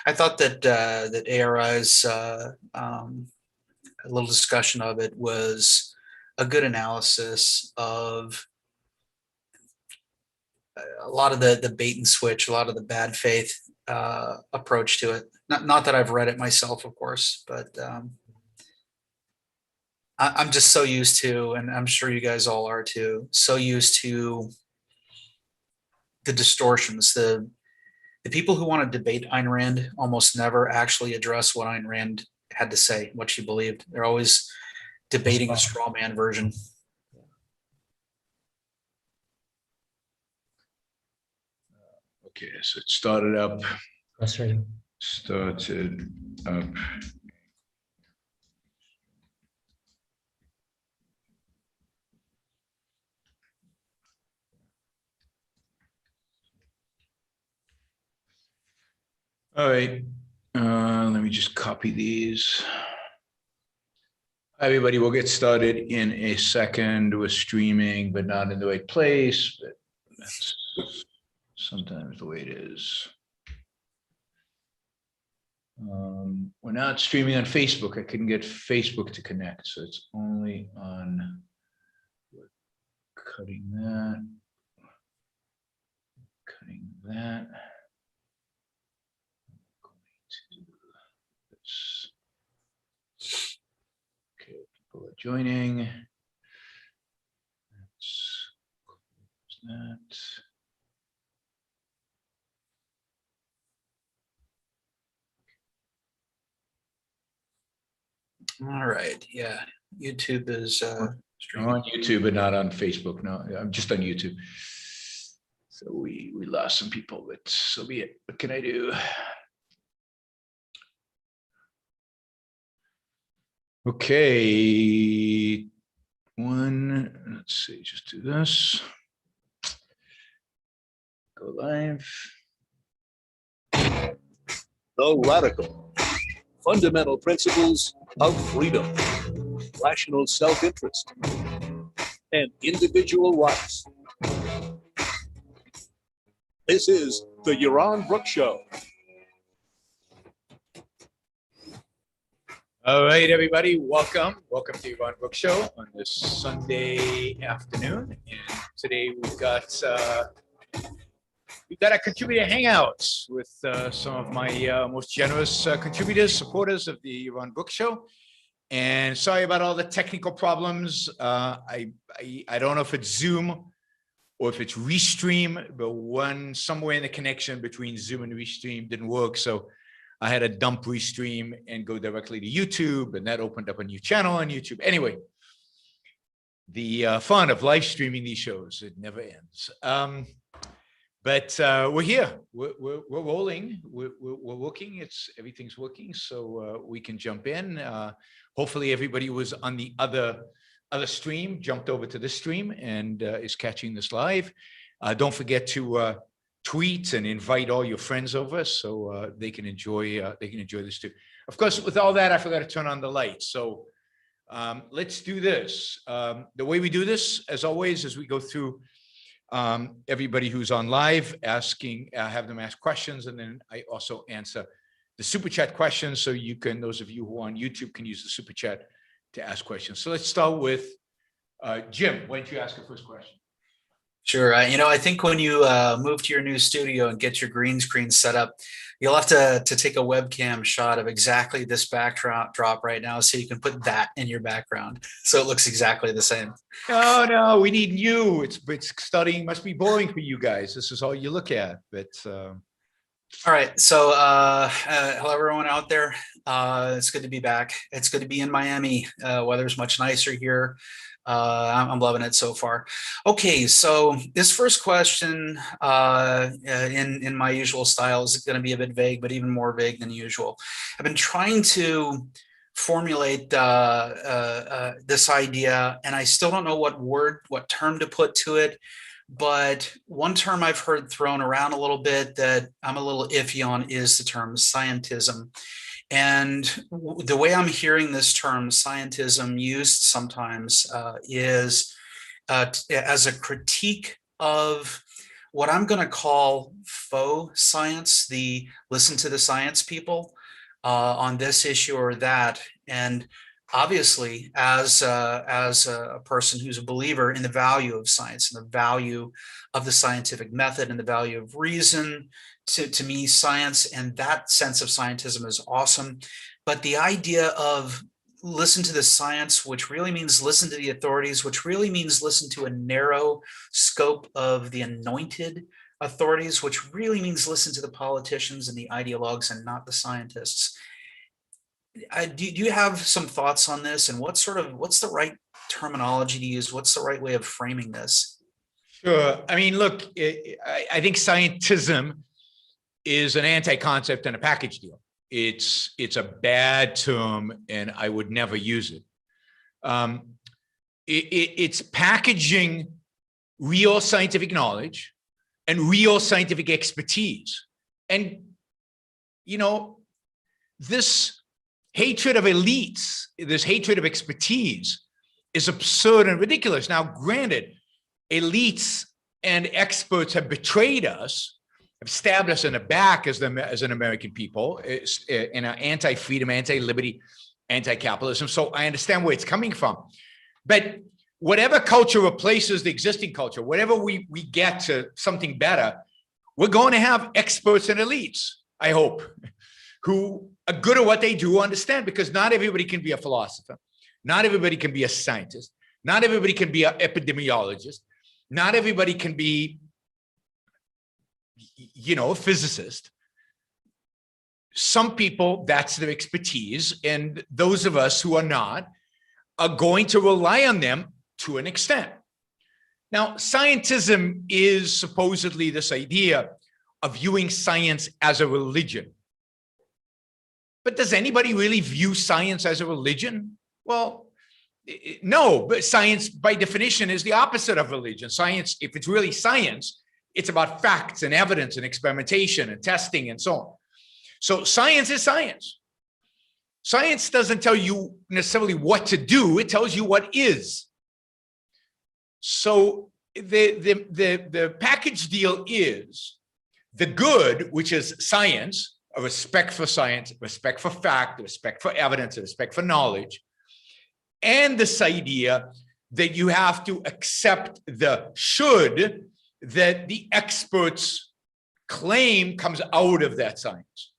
I thought that that ARI's a little discussion of it was a good analysis of a lot of the bait and switch, a lot of the bad faith approach to it. Not that I've read it myself, of course, but I'm just so used to, and I'm sure you guys all are too, so used to the distortions. The people who want to debate Ayn Rand almost never actually address what Ayn Rand had to say, what she believed. They're always debating a straw man version. Okay, so it started up. That's right. Started up. All right, let me just copy these. Everybody, we'll get started in a second with streaming, but not in the right place. But that's sometimes the way it is. We're not streaming on Facebook. I couldn't get Facebook to connect, so it's only on. Cutting that. Cutting that. Okay, people are joining. Let's close that. All right, yeah, YouTube is streaming on YouTube, but not on Facebook. No, I'm just on YouTube. So we lost some people, but so be it. What can I do? Okay, let's see, just do this. Go live. The radical, fundamental principles of freedom, rational self-interest, and individual rights. This is the Yaron Brook Show. All right, everybody, welcome. Welcome to Yaron Brook Show on this Sunday afternoon. And today we've got a contributor hangouts with some of my most generous contributors, supporters of the Yaron Brook Show. And sorry about all the technical problems. I don't know if it's Zoom or if it's Restream, but somewhere in the connection between Zoom and Restream didn't work. So I had to dump Restream and go directly to YouTube, and that opened up a new channel on YouTube. Anyway, the fun of live streaming these shows, it never ends. But we're here. We're rolling. We're working. Everything's working, so we can jump in. Hopefully, everybody was on the other stream, jumped over to this stream, and is catching this live. Don't forget to tweet and invite all your friends over so they can enjoy this too. Of course, with all that, I forgot to turn on the lights. So let's do this. The way we do this, as always, is we go through everybody who's on live, have them ask questions, and then I also answer the super chat questions. So you can, those of you who are on YouTube, can use the super chat to ask questions. So let's start with Jim. Why don't you ask the first question? Sure. I think when you move to your new studio and get your green screen set up, you'll have to take a webcam shot of exactly this backdrop right now, so you can put that in your background, so it looks exactly the same. No, we need you. It's studying must be boring for you guys. This is all you look at. But all right. So hello, everyone out there. It's good to be back. It's good to be in Miami. Weather's much nicer here. I'm loving it so far. Okay, so this first question in my usual style is going to be a bit vague, but even more vague than usual. I've been trying to formulate this idea, and I still don't know what term to put to it. But one term I've heard thrown around a little bit that I'm a little iffy on is the term scientism. And the way I'm hearing this term, scientism, used sometimes is as a critique of what I'm going to call faux science, the listen to the science people on this issue or that. And obviously, as a person who's a believer in the value of science and the value of the scientific method and the value of reason, to me, science and that sense of scientism is awesome. But the idea of listen to the science, which really means listen to the authorities, which really means listen to a narrow scope of the anointed authorities, which really means listen to the politicians and the ideologues and not the scientists. Do you have some thoughts on this, and what's the right terminology to use? What's the right way of framing this? Sure. I mean, look, I think scientism is an anti-concept and a package deal. It's a bad term, and I would never use it. It's packaging real scientific knowledge and real scientific expertise. And, you know, this hatred of elites, this hatred of expertise is absurd and ridiculous. Now, granted, elites and experts have betrayed us, have stabbed us in the back as an American people in an anti-freedom, anti-liberty, anti-capitalism. So I understand where it's coming from. But whatever culture replaces the existing culture, whatever we get to something better, we're going to have experts and elites, I hope, who are good at what they do, understand, because not everybody can be a philosopher. Not everybody can be a scientist. Not everybody can be an epidemiologist. Not everybody can be, you know, a physicist. Some people, that's their expertise. And those of us who are not are going to rely on them to an extent. Now, scientism is supposedly this idea of viewing science as a religion. But does anybody really view science as a religion? Well, no, but science by definition is the opposite of religion. Science, if it's really science, it's about facts and evidence and experimentation and testing and so on. So science is science. Science doesn't tell you necessarily what to do, it tells you what is. So the package deal is the good, which is science, a respect for science, respect for fact, respect for evidence, respect for knowledge, and this idea that you have to accept the should that the experts claim comes out of that science.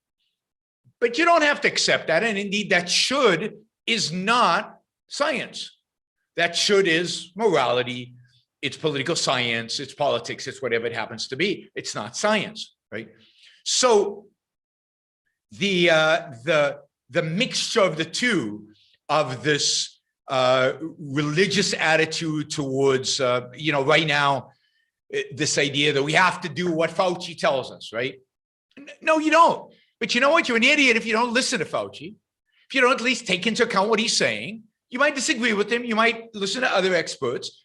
But you don't have to accept that, and indeed that should is not science. That should is morality, it's political science, it's politics, it's whatever it happens to be. It's not science, right? So the mixture of the two, of this religious attitude towards, you know, right now, this idea that we have to do what Fauci tells us, right? No, you don't. But you know what? You're an idiot if you don't listen to Fauci. If you don't at least take into account what he's saying. You might disagree with him. You might listen to other experts.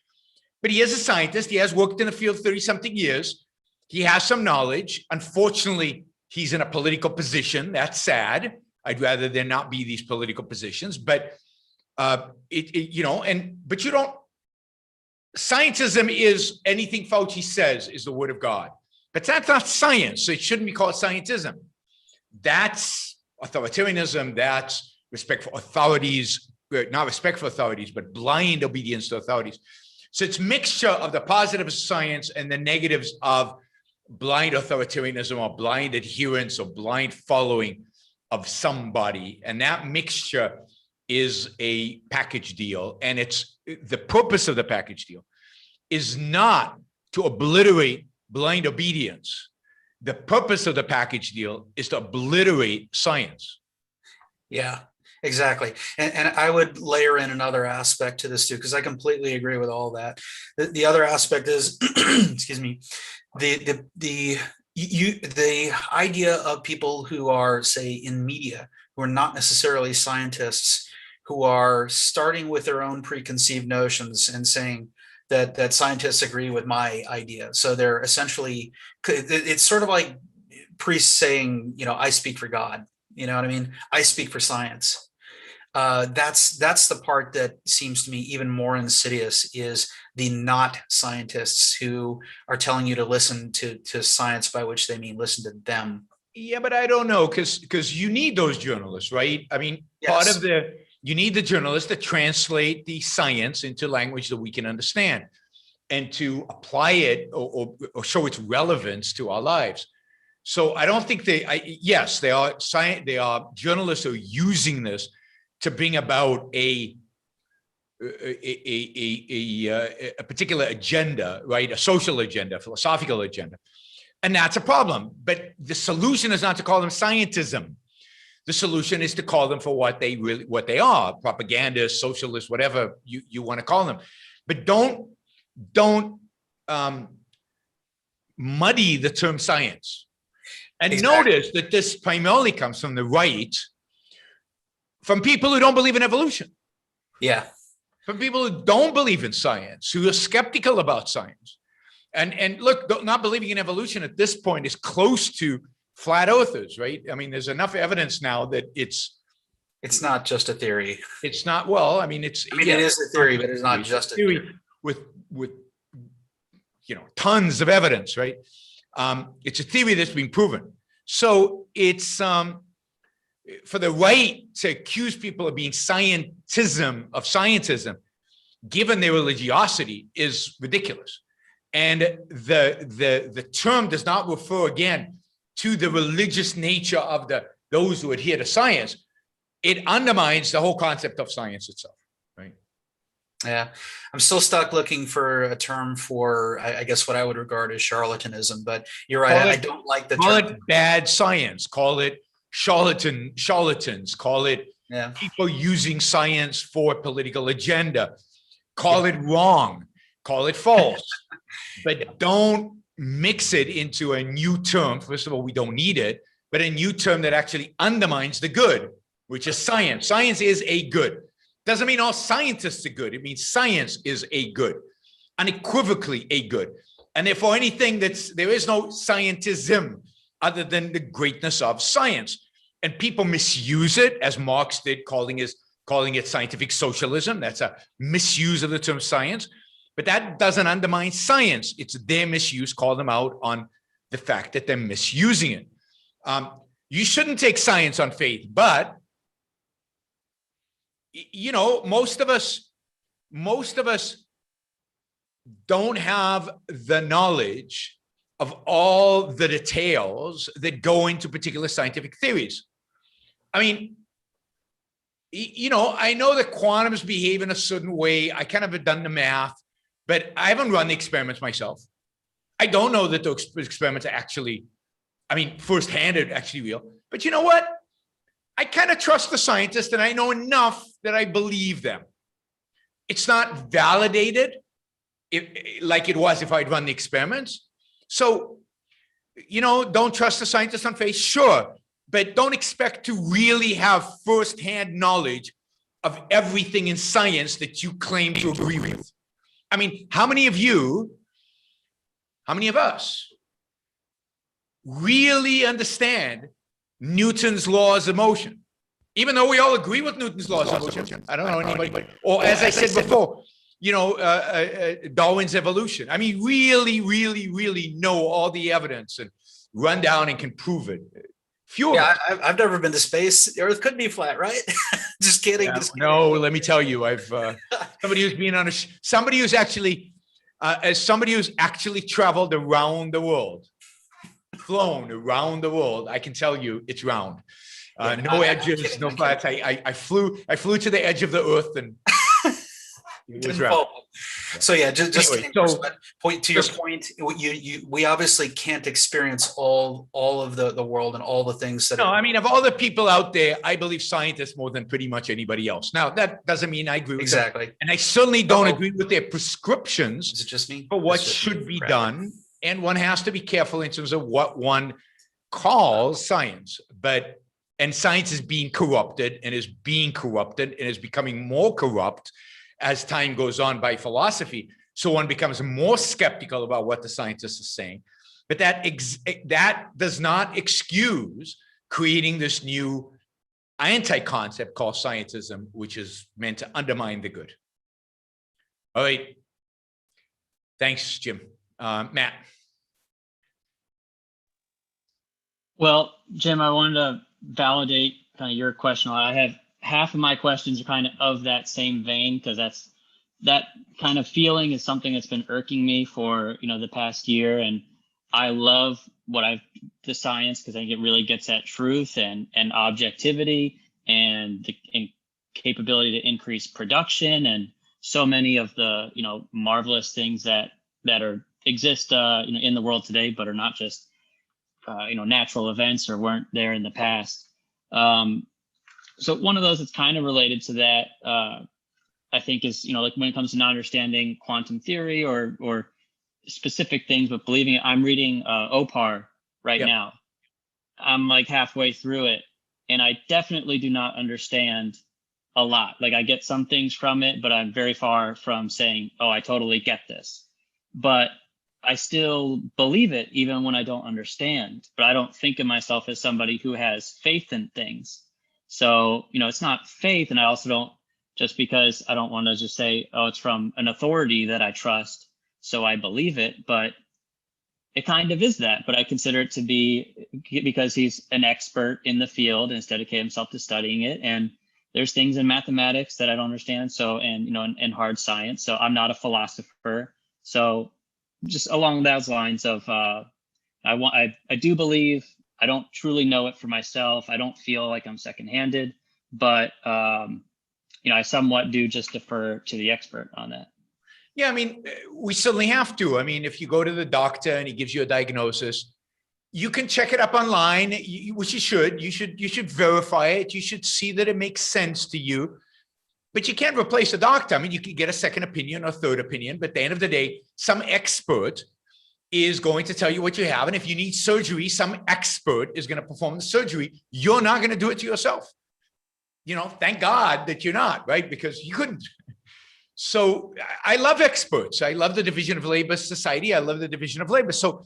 But he is a scientist. He has worked in the field 30-something years. He has some knowledge. Unfortunately, he's in a political position. That's sad. I'd rather there not be these political positions. But, you know, but you don't. Scientism is anything Fauci says is the word of God. But that's not science. So it shouldn't be called scientism. That's authoritarianism. That's respect for authorities, not respect for authorities, but blind obedience to authorities. So it's mixture of the positives of science and the negatives of blind authoritarianism or blind adherence or blind following of somebody. And that mixture is a package deal. And it's the purpose of the package deal is not to obliterate blind obedience. The purpose of the package deal is to obliterate science. Yeah, exactly. And I would layer in another aspect to this too, because I completely agree with all that. The other aspect is, excuse me, the idea of people who are, say, in media, who are not necessarily scientists, who are starting with their own preconceived notions and saying that scientists agree with my idea. So they're essentially, it's sort of like priests saying, you know, I speak for God. You know what I mean? I speak for science. That's the part that seems to me even more insidious, is the not scientists who are telling you to listen to science, by which they mean listen to them. Yeah, but I don't know, because you need those journalists, right? I mean, part Yes. of you need the journalists to translate the science into language that we can understand and to apply it or show its relevance to our lives. So I don't think yes, they are journalists who are using this to bring about a particular agenda, right? A social agenda, philosophical agenda. And that's a problem. But the solution is not to call them scientism. The solution is to call them for what they are, propagandists, socialists, whatever you want to call them. But don't muddy the term science. And Exactly. notice that this primarily comes from the right, from people who don't believe in evolution. Yeah. From people who don't believe in science, who are skeptical about science. And look, not believing in evolution at this point is close to flat earthers, right? I mean, there's enough evidence now that it's not just a theory. It's not, well, I mean, it is a theory, but it's not just a theory. With tons of evidence, right? It's a theory that's been proven. So it's for the right to accuse people of being scientism, given their religiosity, is ridiculous. And the term does not refer again to the religious nature of those who adhere to science. It undermines the whole concept of science itself, right? Yeah, I'm still stuck looking for a term for, I guess, what I would regard as charlatanism. But you're right, I don't like the term. Call it bad science. Call it charlatans. Call it people using science for a political agenda. Call it wrong. Call it false. But don't mix it into a new term. First of all, we don't need it, but a new term that actually undermines the good, which is science. Science is a good. Doesn't mean all scientists are good. It means science is a good, unequivocally a good. And therefore, there is no scientism other than the greatness of science. And people misuse it, as Marx did, calling it scientific socialism. That's a misuse of the term science. But that doesn't undermine science. It's their misuse. Call them out on the fact that they're misusing it. You shouldn't take science on faith, but most of us don't have the knowledge of all the details that go into particular scientific theories. I mean, I know that quantums behave in a certain way. I kind of have done the math, but I haven't run the experiments myself. I don't know that those experiments are actually, firsthand are actually real. But you know what? I kind of trust the scientists, and I know enough that I believe them. It's not validated like it was if I'd run the experiments. So, don't trust the scientists on faith, sure, but don't expect to really have firsthand knowledge of everything in science that you claim to agree with. I mean, how many of us really understand Newton's laws of motion? Even though we all agree with Newton's laws of motion, I don't know anybody. Or as I said before, Darwin's evolution. I mean, really, really, really know all the evidence and run down and can prove it. Yeah, I've never been to space. The Earth could be flat, right? Just kidding. Yeah, just kidding. no, let me tell you, I've somebody who's actually traveled around the world, flown around the world. I can tell you, it's round. No edges, no flats. I flew to the edge of the Earth and it was round. So yeah, just Anyway, point to your point. We obviously can't experience all of the world and all the things that. No, of all the people out there, I believe scientists more than pretty much anybody else. Now, that doesn't mean I agree with exactly, them. And I certainly don't agree with their prescriptions. Is it just me? For what should be done, and one has to be careful in terms of what one calls science. And science is being corrupted and is becoming more corrupt as time goes on by philosophy. So one becomes more skeptical about what the scientists are saying. But that does not excuse creating this new anti-concept called scientism, which is meant to undermine the good. All right. Thanks, Jim. Matt. Well, Jim, I wanted to validate kind of your question. I have half of my questions are kind of that same vein, because that kind of feeling is something that's been irking me for, the past year. And I love the science, because I think it really gets at truth and objectivity and the capability to increase production and so many of the, marvelous things that exist, in the world today, but are not just, natural events or weren't there in the past. So one of those that's kind of related to that, I think is, like when it comes to not understanding quantum theory or specific things, but believing it. I'm reading OPAR right now. I'm like halfway through it, and I definitely do not understand a lot. Like I get some things from it, but I'm very far from saying, oh, I totally get this. But I still believe it even when I don't understand, but I don't think of myself as somebody who has faith in things. So, it's not faith. And I also don't, just because I don't want to just say, oh, it's from an authority that I trust, so I believe it, but it kind of is that. But I consider it to be because he's an expert in the field and has dedicated himself to studying it. And there's things in mathematics that I don't understand. So, and, in hard science. So I'm not a philosopher. So just along those lines of, I do believe. I don't truly know it for myself. I don't feel like I'm secondhanded, but I somewhat do just defer to the expert on that. Yeah, I mean, we certainly have to. I mean, if you go to the doctor and he gives you a diagnosis, you can check it up online, which you should. You should verify it. You should see that it makes sense to you. But you can't replace a doctor. I mean, you can get a second opinion or third opinion, but at the end of the day, some expert is going to tell you what you have. And if you need surgery, some expert is going to perform the surgery. You're not going to do it to yourself. Thank God that you're not, right? Because you couldn't. So I love experts. I love the Division of Labor Society. I love the Division of Labor. So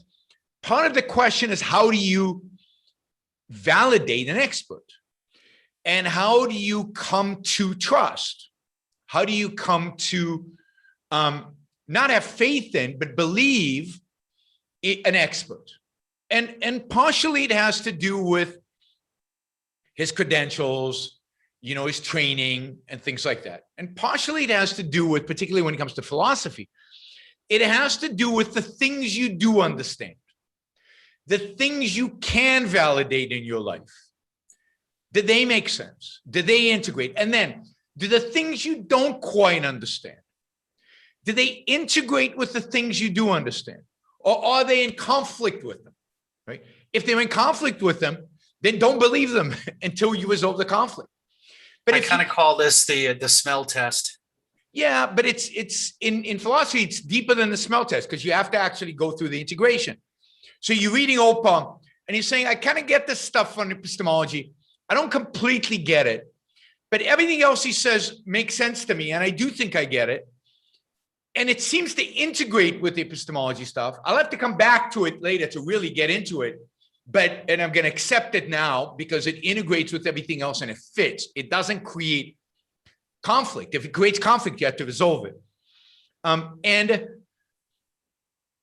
part of the question is, how do you validate an expert? And how do you come to trust? How do you come to not have faith in, but believe an expert? And partially it has to do with his credentials, his training and things like that. And partially it has to do with, particularly when it comes to philosophy, it has to do with the things you do understand, the things you can validate in your life. Did they make sense? Did they integrate? And then, do the things you don't quite understand, do they integrate with the things you do understand? Or are they in conflict with them, right? If they're in conflict with them, then don't believe them until you resolve the conflict. But I kind of call this the smell test. Yeah, but it's in philosophy, it's deeper than the smell test, because you have to actually go through the integration. So you're reading Opa, and he's saying, I kind of get this stuff from epistemology. I don't completely get it, but everything else he says makes sense to me, and I do think I get it. And it seems to integrate with the epistemology stuff. I'll have to come back to it later to really get into it, and I'm going to accept it now because it integrates with everything else and it fits. It doesn't create conflict. If it creates conflict, you have to resolve it. And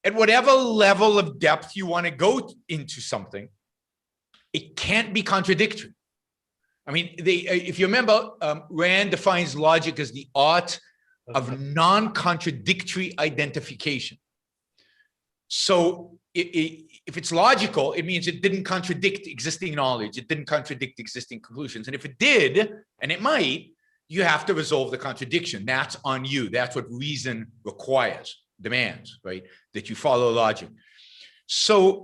at whatever level of depth you want to go into something, it can't be contradictory. I mean, if you remember, Rand defines logic as the art of non-contradictory identification. So if it's logical, it means it didn't contradict existing knowledge. It didn't contradict existing conclusions. And if it did, and it might, you have to resolve the contradiction. That's on you. That's what reason requires, demands, right? That you follow logic. So,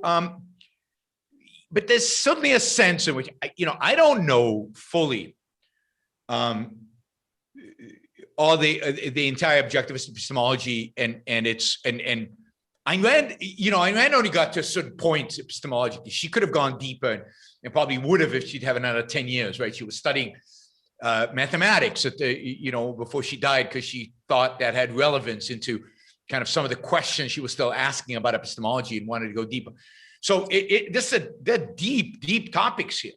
but there's certainly a sense in which, I don't know fully all the entire objectivist epistemology and Ayn Rand only got to a certain point epistemologically. She could have gone deeper and probably would have if she'd have another 10 years, right? She was studying mathematics at before she died, because she thought that had relevance into kind of some of the questions she was still asking about epistemology and wanted to go deeper. So they're deep topics here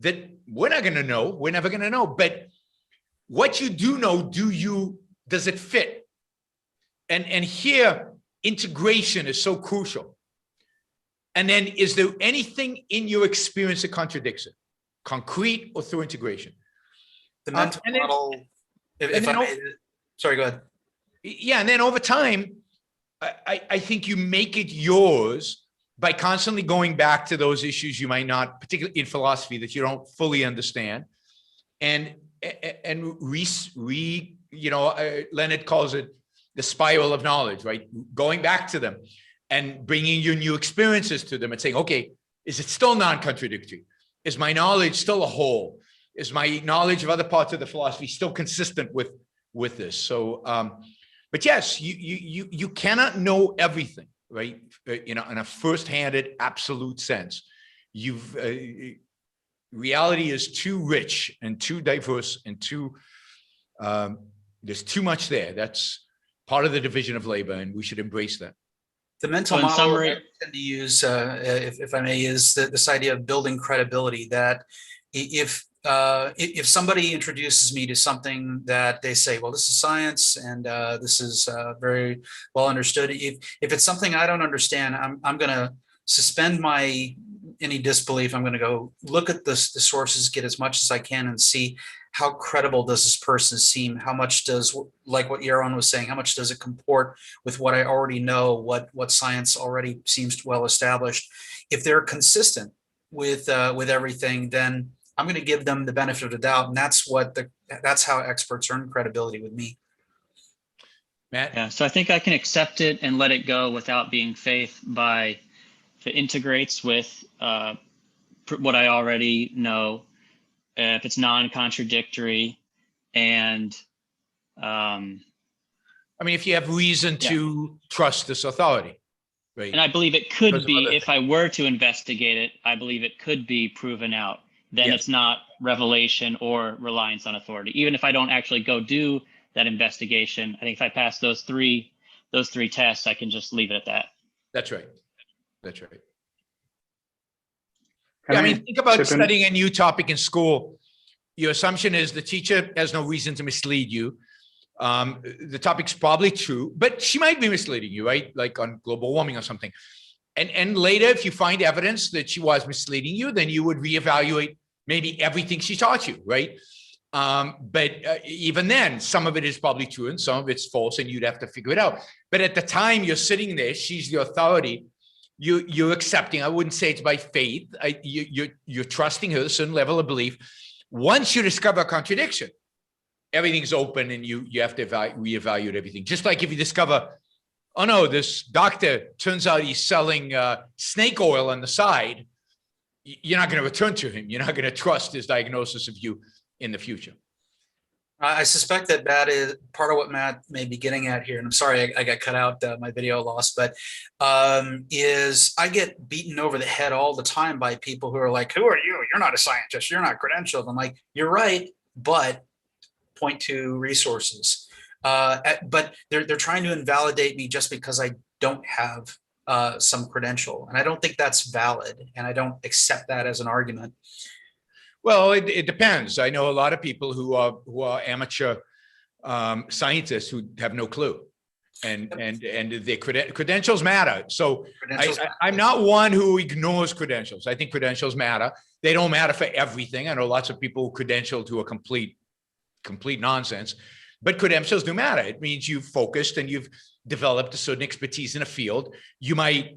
that we're not going to know. We're never going to know. But what you do know, does it fit? And here integration is so crucial. And then is there anything in your experience that contradicts it? Concrete or through integration? The mental and then- model, if and I then may, sorry, go ahead. Yeah, and then over time, I think you make it yours by constantly going back to those issues you might not, particularly in philosophy, that you don't fully understand, and Leonard calls it the spiral of knowledge, right? Going back to them and bringing your new experiences to them and saying, okay, is it still non-contradictory? Is my knowledge still a whole? Is my knowledge of other parts of the philosophy still consistent with this? So, but yes, you cannot know everything, right? In a first-handed, absolute sense. Reality is too rich and too diverse and there's too much there. That's part of the division of labor, and we should embrace that. The mental So in model summary- I tend to use, if I may, is this idea of building credibility. That if somebody introduces me to something that they say, well, this is science and this is very well understood. If it's something I don't understand, I'm going to suspend any disbelief. I'm going to go look at the sources, get as much as I can, and see how credible does this person seem? How much does, like what Yaron was saying, how much does it comport with what I already know, what science already seems well established? If they're consistent with everything, then I'm going to give them the benefit of the doubt, and that's how experts earn credibility with me. Matt? Yeah, so I think I can accept it and let it go without being faith if it integrates with what I already know, if it's non-contradictory, and I mean, if you have reason to trust this authority, right? and I believe it could Because of be, other if I were to investigate it, I believe it could be proven out. Then Yes. it's not revelation or reliance on authority. Even if I don't actually go do that investigation, I think if I pass those three tests, I can just leave it at that. That's right. That's right. Can Yeah, I I mean, think about chip in? studying a new topic in school. Your assumption is the teacher has no reason to mislead you. The topic's probably true, but she might be misleading you, right? Like on global warming or something. And later, if you find evidence that she was misleading you, then you would reevaluate maybe everything she taught you, right? But even then, some of it is probably true and some of it's false, and you'd have to figure it out. But at the time you're sitting there, she's the authority. You're accepting. I wouldn't say it's by faith. You're trusting her, a certain level of belief. Once you discover a contradiction, everything's open, and you have to reevaluate everything. Just like if you discover, oh no, this doctor turns out he's selling snake oil on the side, you're not going to return to him. You're not going to trust his diagnosis of you in the future. I suspect that is part of what Matt may be getting at here. And I'm sorry I got cut out, my video lost, but is I get beaten over the head all the time by people who are like, who are you? You're not a scientist. You're not credentialed. I'm like, you're right, but point to resources. But they're trying to invalidate me just because I don't have some credential. And I don't think that's valid. And I don't accept that as an argument. Well, it depends. I know a lot of people who are amateur scientists who have no clue, and their credentials matter. So I'm not one who ignores credentials. I think credentials matter. They don't matter for everything. I know lots of people credentialed who are complete nonsense, but credentials do matter. It means you've focused and you've developed a certain expertise in a field. You might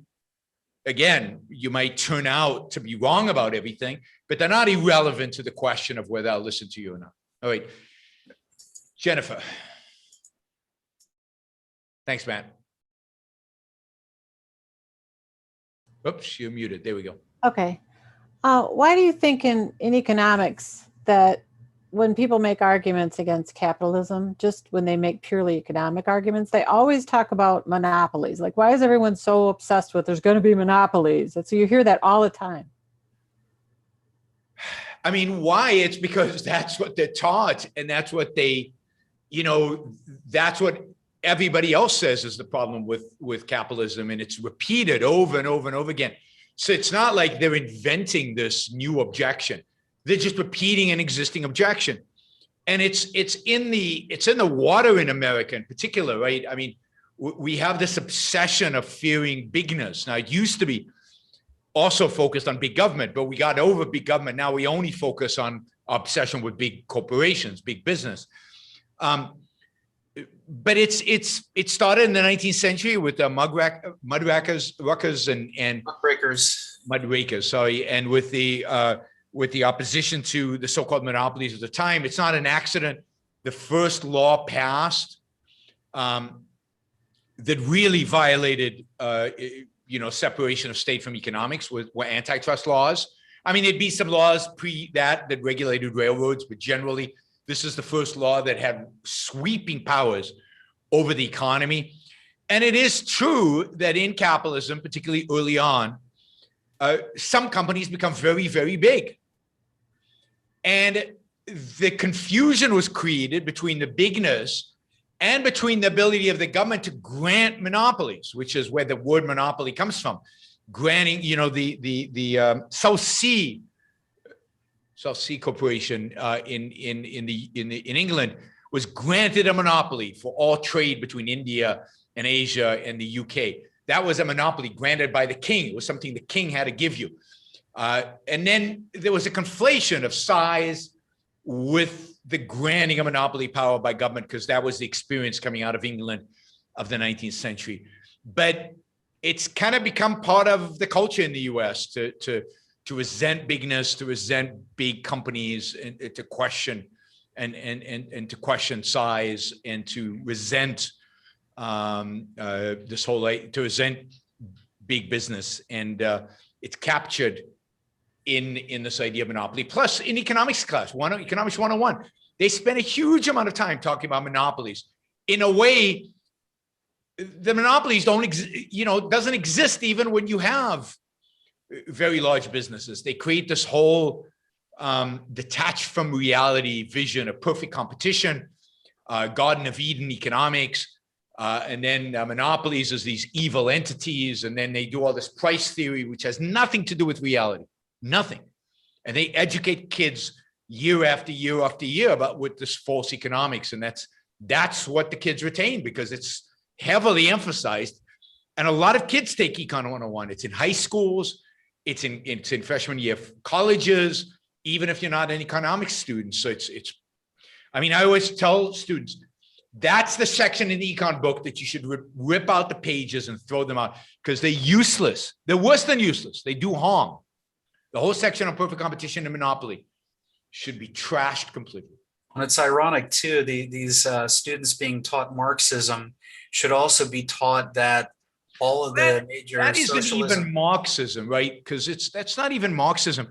turn out to be wrong about everything, but they're not irrelevant to the question of whether I'll listen to you or not. All right, Jennifer. Thanks, Matt. Oops, you're muted. There we go. Okay. Why do you think in economics that when people make arguments against capitalism, just when they make purely economic arguments, they always talk about monopolies? Like, why is everyone so obsessed with there's going to be monopolies? And so you hear that all the time. I mean, why? It's because that's what they're taught, and that's what that's what everybody else says is the problem with capitalism, and it's repeated over and over and over again. So it's not like they're inventing this new objection. They're just repeating an existing objection. And it's in the water in America in particular, right? I mean, we have this obsession of fearing bigness. Now, it used to be also focused on big government, but we got over big government. Now we only focus on obsession with big corporations, big business. But it started in the 19th century with the muckrakers and muckrakers, sorry, and with the opposition to the so-called monopolies of the time. It's not an accident. The first law passed that really violated, separation of state from economics were antitrust laws. I mean, there'd be some laws pre that regulated railroads, but generally, this is the first law that had sweeping powers over the economy. And it is true that in capitalism, particularly early on, some companies become very, very big. And the confusion was created between the bigness and between the ability of the government to grant monopolies, which is where the word monopoly comes from. Granting, the South Sea Corporation in England was granted a monopoly for all trade between India and Asia and the UK. That was a monopoly granted by the king. It was something the king had to give you. And then there was a conflation of size with the granting of monopoly power by government, because that was the experience coming out of England of the 19th century. But it's kind of become part of the culture in the US to resent bigness, to resent big companies, and to question and to question size, and to resent to resent big business. And it's captured in this idea of monopoly. Plus, in economics class, economics 101, they spend a huge amount of time talking about monopolies. In a way, the monopolies doesn't exist even when you have very large businesses. They create this whole detached from reality vision of perfect competition, Garden of Eden economics, and then monopolies as these evil entities. And then they do all this price theory, which has nothing to do with reality, nothing. And they educate kids year after year after year with this false economics. And that's what the kids retain, because it's heavily emphasized. And a lot of kids take Econ 101. It's in high schools, it's in freshman year colleges, even if you're not an economics student. So I always tell students, that's the section in the econ book that you should rip out the pages and throw them out, because they're useless. They're worse than useless. They do harm. The whole section on perfect competition and monopoly should be trashed completely. And it's ironic too, these students being taught Marxism should also be taught that all of the major that isn't socialism. Even Marxism, right? Because that's not even Marxism.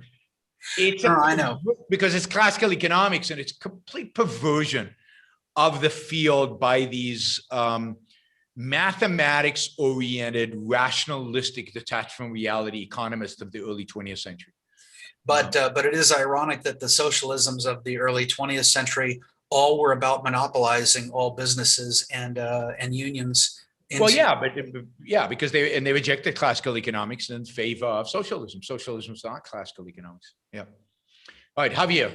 I know, because it's classical economics, and it's complete perversion of the field by these mathematics-oriented, rationalistic, detached from reality economists of the early 20th century. But it is ironic that the socialisms of the early 20th century all were about monopolizing all businesses and unions. Because they rejected classical economics in favor of socialism. Socialism is not classical economics. Yeah. All right, Javier.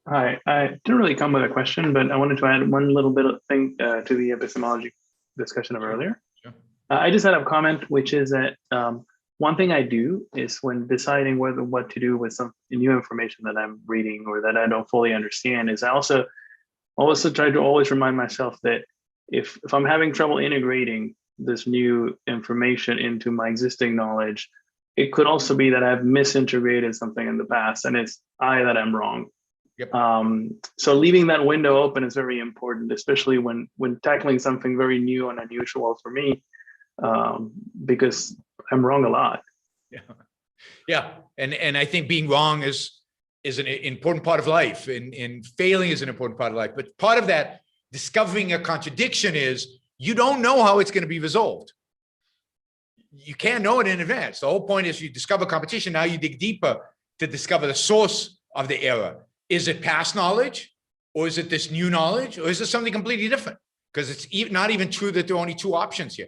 Hi, I didn't really come with a question, but I wanted to add one little bit of thing to the epistemology discussion of earlier. Sure. I just had a comment, which is that one thing I do is when deciding what to do with some new information that I'm reading or that I don't fully understand, is I also try to always remind myself that if I'm having trouble integrating this new information into my existing knowledge, it could also be that I've misintegrated something in the past, and it's that I'm wrong. Yep. So leaving that window open is very important, especially when tackling something very new and unusual for me, because I'm wrong a lot. Yeah. And I think being wrong is an important part of life, and failing is an important part of life. But part of that discovering a contradiction is you don't know how it's going to be resolved. You can't know it in advance. The whole point is you discover competition. Now you dig deeper to discover the source of the error. Is it past knowledge, or is it this new knowledge, or is it something completely different? Because it's not even true that there are only two options here,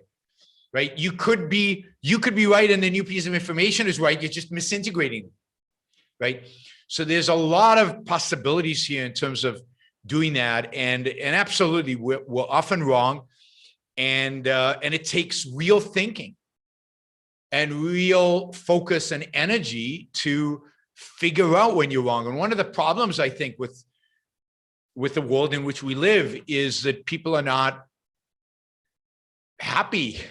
right? You could be right, and the new piece of information is right. You're just misintegrating, right? So there's a lot of possibilities here in terms of doing that, and absolutely we're often wrong, and it takes real thinking and real focus and energy to figure out when you're wrong. And one of the problems, I think, with the world in which we live is that people are not happy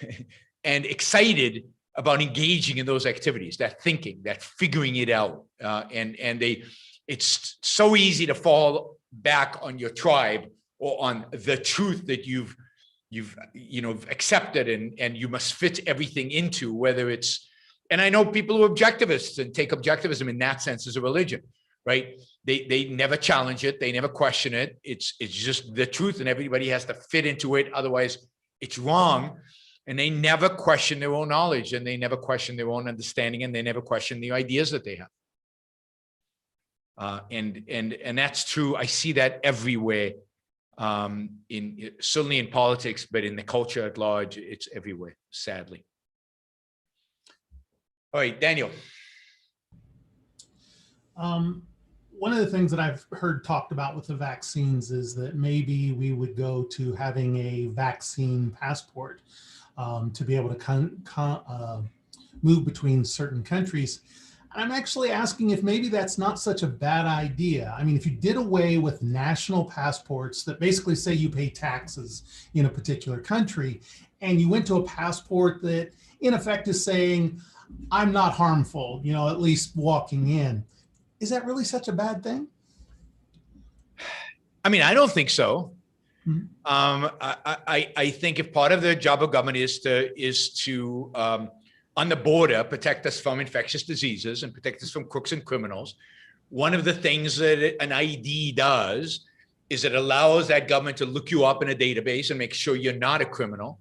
and excited about engaging in those activities, that thinking, that figuring it out. It's so easy to fall back on your tribe or on the truth that you've accepted and you must fit everything into, whether it's, and I know people who are objectivists and take objectivism in that sense as a religion, right? They never challenge it. They never question it. It's just the truth, and everybody has to fit into it. Otherwise it's wrong. And they never question their own knowledge, and they never question their own understanding, and they never question the ideas that they have. And that's true. I see that everywhere, certainly in politics, but in the culture at large, it's everywhere, sadly. All right, Daniel. One of the things that I've heard talked about with the vaccines is that maybe we would go to having a vaccine passport to be able to move between certain countries. I'm actually asking if maybe that's not such a bad idea. I mean, if you did away with national passports that basically say you pay taxes in a particular country, and you went to a passport that in effect is saying, I'm not harmful, at least walking in. Is that really such a bad thing? I mean, I don't think so. Mm-hmm. I think if part of the job of government is to on the border, protect us from infectious diseases and protect us from crooks and criminals, one of the things that an ID does is it allows that government to look you up in a database and make sure you're not a criminal,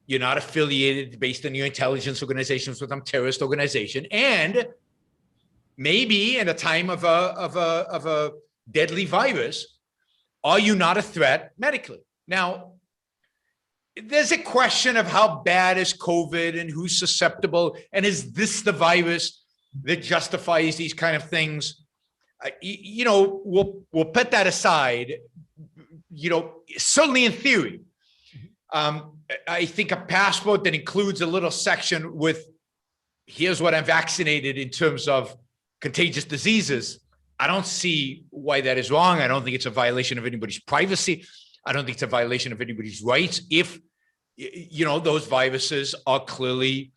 you're not affiliated based on your intelligence organizations with some terrorist organization, and maybe in a time of a deadly virus, are you not a threat medically? Now, there's a question of how bad is COVID and who's susceptible, and is this the virus that justifies these kind of things? We'll put that aside. Certainly in theory, I think a passport that includes a little section with, here's what I'm vaccinated in terms of contagious diseases, I don't see why that is wrong. I don't think it's a violation of anybody's privacy. I don't think it's a violation of anybody's rights if, those viruses are clearly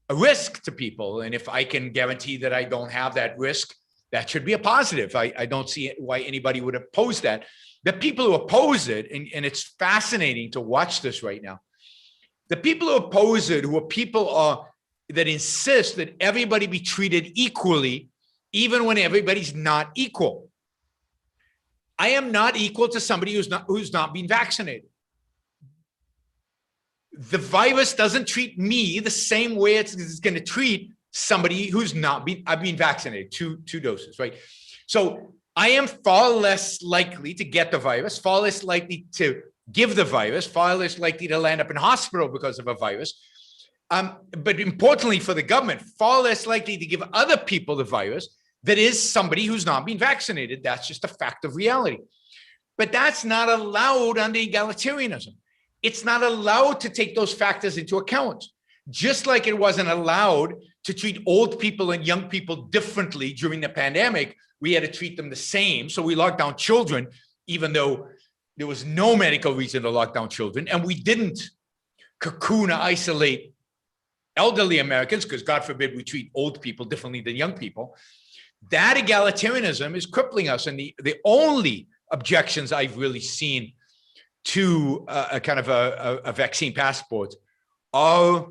a risk to people. And if I can guarantee that I don't have that risk, that should be a positive. I don't see why anybody would oppose that. The people who oppose it, and it's fascinating to watch this right now, the people who oppose it, who are people that insist that everybody be treated equally, even when everybody's not equal. I am not equal to somebody who's not been vaccinated. The virus doesn't treat me the same way it's going to treat somebody who's not been. I've been vaccinated, two doses, right? So I am far less likely to get the virus, far less likely to give the virus, far less likely to land up in hospital because of a virus. But importantly for the government, far less likely to give other people the virus that is somebody who's not been vaccinated. That's just a fact of reality. But that's not allowed under egalitarianism. It's not allowed to take those factors into account. Just like it wasn't allowed to treat old people and young people differently during the pandemic, we had to treat them the same. So we locked down children, even though there was no medical reason to lock down children. And we didn't cocoon or isolate elderly Americans, because God forbid we treat old people differently than young people. That egalitarianism is crippling us. And the only objections I've really seen to a kind of a vaccine passport are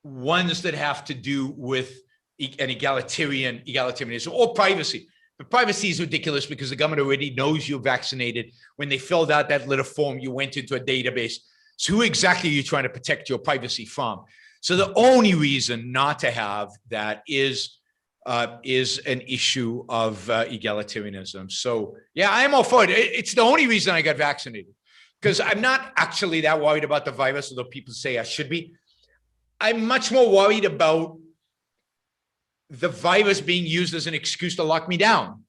ones that have to do with an egalitarianism or privacy. But privacy is ridiculous because the government already knows you're vaccinated. When they filled out that little form, you went into a database. So who exactly are you trying to protect your privacy from? So the only reason not to have that is an issue of egalitarianism. So yeah, I'm all for it. It's the only reason I got vaccinated, because I'm not actually that worried about the virus, although people say I should be. I'm much more worried about the virus being used as an excuse to lock me down.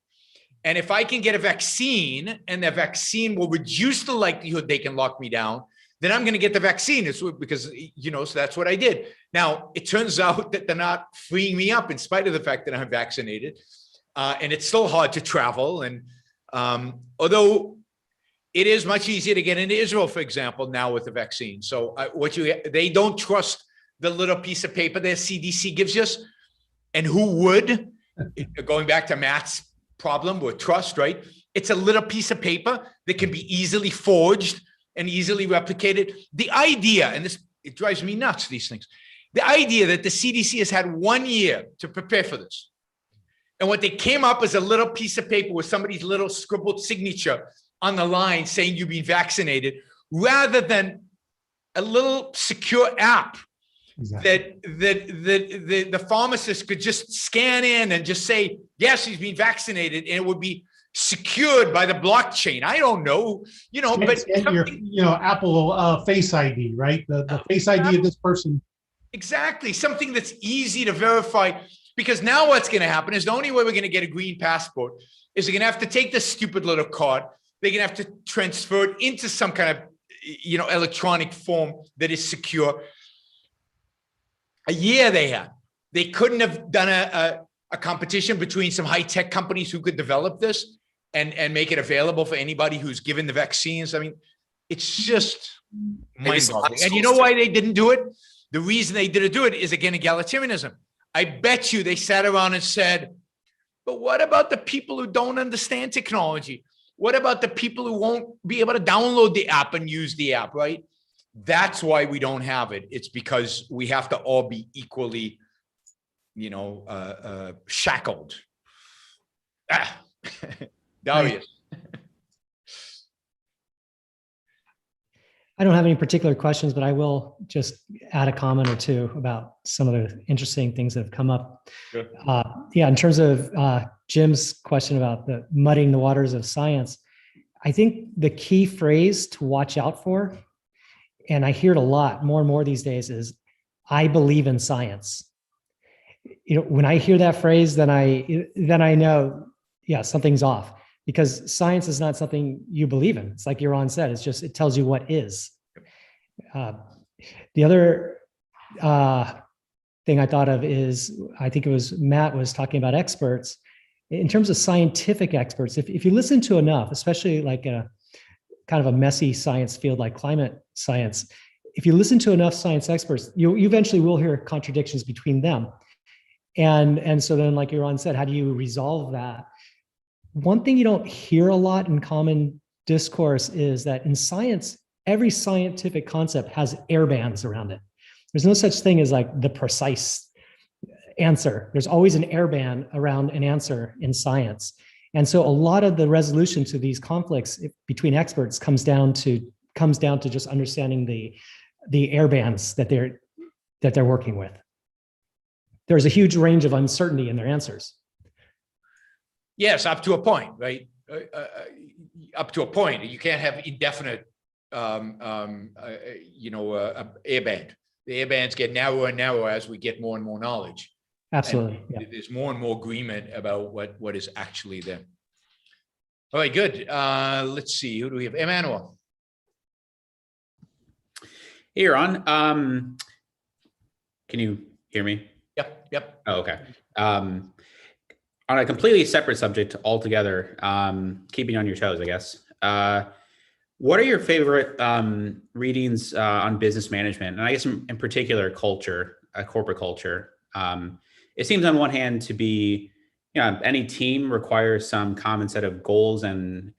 And if I can get a vaccine and the vaccine will reduce the likelihood they can lock me down, then I'm going to get the vaccine. It's because, you know, so that's what I did. Now, it turns out that they're not freeing me up in spite of the fact that I'm vaccinated. And it's still hard to travel. And although it is much easier to get into Israel, for example, now with the vaccine. So they don't trust the little piece of paper that CDC gives us. And who would, going back to Matt's problem with trust, right? It's a little piece of paper that can be easily forged and easily replicated. The idea, and this, it drives me nuts, these things. The idea that the CDC has had 1 year to prepare for this. And what they came up is a little piece of paper with somebody's little scribbled signature on the line saying you've been vaccinated, rather than a little secure app that the pharmacist could just scan in and just say, yes, he's been vaccinated, and it would be secured by the blockchain. I don't know, you know, but your, you know, Apple Face ID, right? The Face ID of this person. Exactly. Something that's easy to verify, because now what's going to happen is the only way we're going to get a green passport is they're going to have to take this stupid little card. They're going to have to transfer it into some kind of, you know, electronic form that is secure. A year they had. They couldn't have done a competition between some high-tech companies who could develop this and make it available for anybody who's given the vaccines. I mean, it's just mind-boggling. And you know why they didn't do it? The reason they didn't do it is, again, egalitarianism. I bet you they sat around and said, but what about the people who don't understand technology? What about the people who won't be able to download the app and use the app, right? That's why we don't have it. It's because we have to all be equally, you know, shackled. Darius. I don't have any particular questions, but I will just add a comment or two about some of the interesting things that have come up. Sure. Yeah, in terms of Jim's question about the muddying the waters of science, I think the key phrase to watch out for, and I hear it a lot more and more these days, is I believe in science. You know, when I hear that phrase, then I know, yeah, something's off, because science is not something you believe in. It's like Yaron said, it's just, it tells you what is. The other thing I thought of is, I think it was Matt was talking about experts. In terms of scientific experts, if you listen to enough, especially like a kind of a messy science field like climate science, if you listen to enough science experts, you eventually will hear contradictions between them. And so then, like Yaron said, how do you resolve that? One thing you don't hear a lot in common discourse is that in science, every scientific concept has air bands around it. There's no such thing as like the precise answer. There's always an air band around an answer in science. And so a lot of the resolution to these conflicts between experts comes down to just understanding the air bands that they're working with. There's a huge range of uncertainty in their answers. Yes, up to a point, right? Up to a point. You can't have indefinite, you know, air band. The air bands get narrower and narrower as we get more and more knowledge. Absolutely. Yeah. There's more and more agreement about what is actually there. All right, good. Let's see. Who do we have? Emmanuel. Hey, Yaron. Can you hear me? Yep. Oh, okay. On a completely separate subject altogether, keeping on your toes, I guess. What are your favorite readings on business management? And I guess in particular, culture, corporate culture. It seems on one hand to be, you know, any team requires some common set of goals and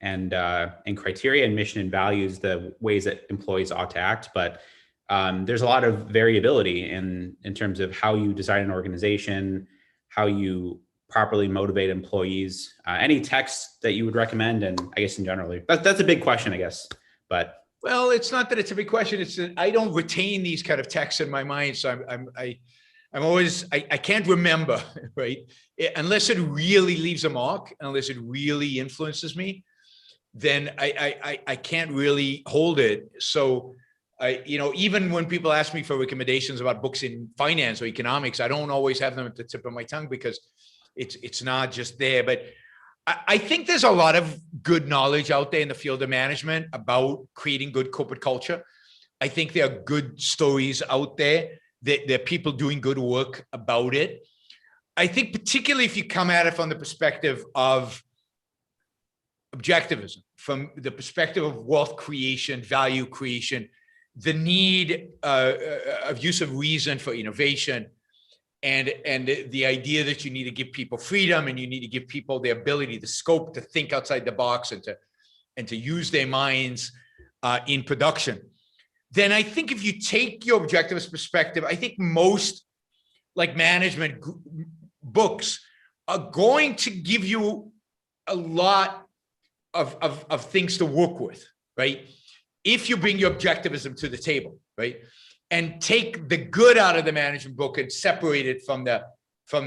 criteria and mission and values, the ways that employees ought to act. But there's a lot of variability in terms of how you design an organization, how you properly motivate employees. Any text that you would recommend, and I guess in general, that's a big question, I guess. But well, it's not that it's a big question. It's that I don't retain these kind of texts in my mind, so I'm always I can't remember, right? Unless it really leaves a mark, unless it really influences me, then I can't really hold it. So you know, even when people ask me for recommendations about books in finance or economics, I don't always have them at the tip of my tongue because it's not just there. But I think there's a lot of good knowledge out there in the field of management about creating good corporate culture. I think there are good stories out there that there are people doing good work about it. I think particularly if you come at it from the perspective of objectivism, from the perspective of wealth creation, value creation, the need of use of reason for innovation, and the idea that you need to give people freedom and you need to give people the ability, the scope to think outside the box and to use their minds in production, then I think if you take your objectivist perspective, I think most like management books are going to give you a lot of things to work with, right? If you bring your objectivism to the table, right? And take the good out of the management book and separate it from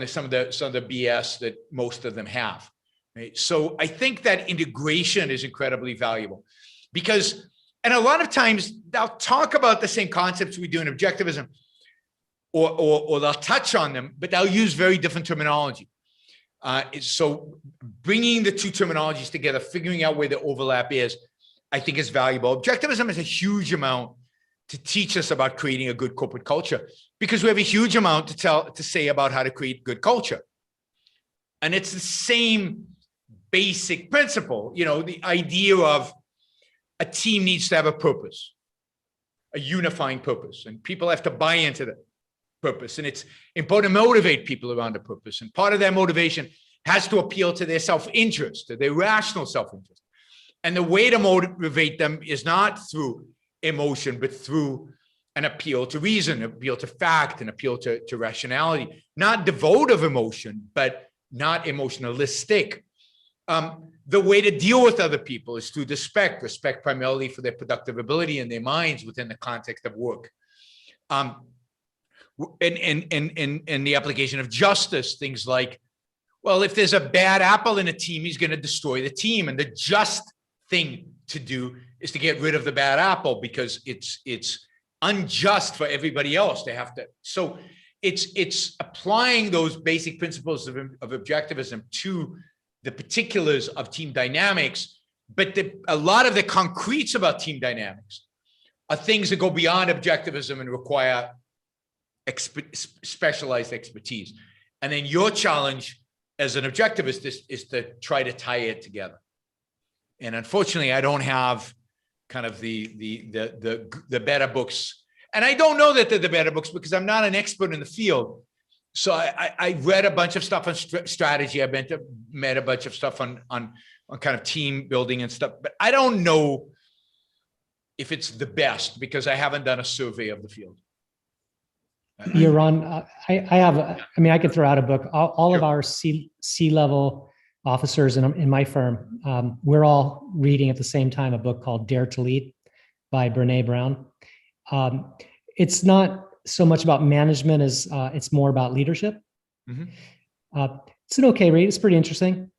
some of the BS that most of them have. Right? So I think that integration is incredibly valuable because, and a lot of times they'll talk about the same concepts we do in objectivism, or they'll touch on them, but they'll use very different terminology. So bringing the two terminologies together, figuring out where the overlap is, I think is valuable. Objectivism is a huge amount to teach us about creating a good corporate culture because we have a huge amount to say about how to create good culture. And it's the same basic principle, the idea of a team needs to have a purpose, a unifying purpose, and people have to buy into that purpose. And it's important to motivate people around the purpose. And part of that motivation has to appeal to their self-interest, to their rational self-interest. And the way to motivate them is not through emotion, but through an appeal to reason, appeal to fact, and appeal to rationality, not devoid of emotion, but not emotionalistic. The way to deal with other people is through respect primarily for their productive ability and their minds within the context of work. And the application of justice, things like, well, if there's a bad apple in a team, he's going to destroy the team. And the just thing to do is to get rid of the bad apple because it's unjust for everybody else to have to. So it's applying those basic principles of objectivism to the particulars of team dynamics, but a lot of the concretes about team dynamics are things that go beyond objectivism and require specialized expertise. And then your challenge as an objectivist is to try to tie it together. And unfortunately, I don't have kind of the better books. And I don't know that they're the better books because I'm not an expert in the field. So I read a bunch of stuff on strategy. I've met a bunch of stuff on kind of team building and stuff, but I don't know if it's the best because I haven't done a survey of the field. Yaron, I could throw out a book. All Sure. of our C-level officers in my firm, we're all reading at the same time a book called Dare to Lead by Brene Brown. It's not so much about management as it's more about leadership. Mm-hmm. It's an okay read. It's pretty interesting.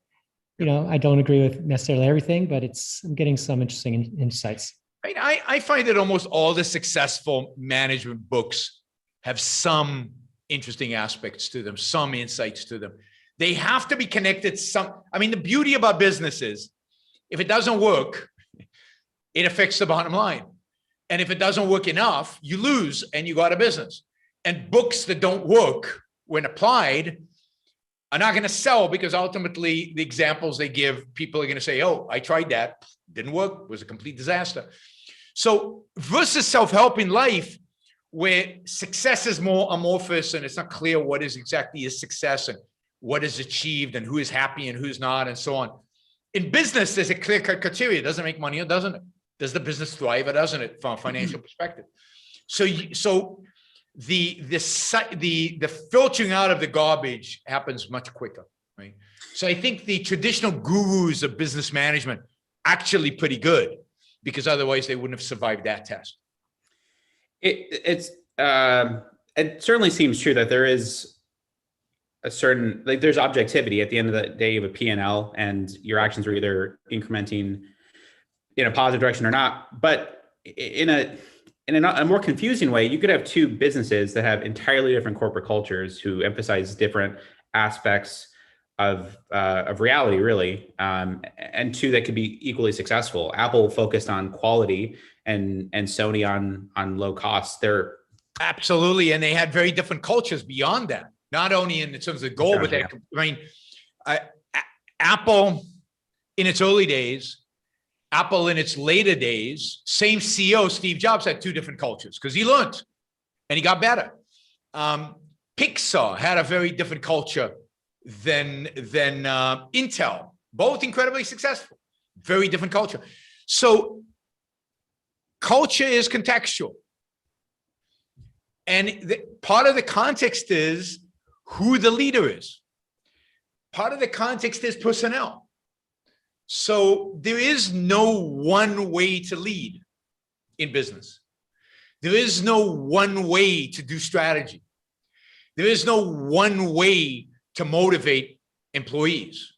I don't agree with necessarily everything, but I'm getting some interesting insights. I find that almost all the successful management books have some interesting aspects to them, some insights to them. They have to be connected. The beauty about business is if it doesn't work, it affects the bottom line. And if it doesn't work enough, you lose and you go out of business. And books that don't work when applied are not going to sell because ultimately the examples they give, people are going to say, oh, I tried that. Didn't work. It was a complete disaster. So versus self-help in life, where success is more amorphous and it's not clear what is exactly is success and what is achieved and who is happy and who's not and so on. In business, there's a clear-cut criteria. Does it make money or doesn't it? Does the business thrive or doesn't it from a financial perspective? So the filtering out of the garbage happens much quicker, right? So I think the traditional gurus of business management actually pretty good because otherwise they wouldn't have survived that test. It certainly seems true that there is a certain, there's objectivity at the end of the day of a P&L and your actions are either incrementing in a positive direction or not. But in a more confusing way, you could have two businesses that have entirely different corporate cultures who emphasize different aspects of reality, really, and two that could be equally successful. Apple focused on quality, and Sony on low cost. They're absolutely, and they had very different cultures beyond that. Not only in terms of the goal, but I mean, Apple in its early days, Apple in its later days, same CEO, Steve Jobs, had two different cultures because he learned and he got better. Pixar had a very different culture than Intel, both incredibly successful, very different culture. So culture is contextual. And part of the context is who the leader is. Part of the context is personnel. So there is no one way to lead in business. There is no one way to do strategy. There is no one way to motivate employees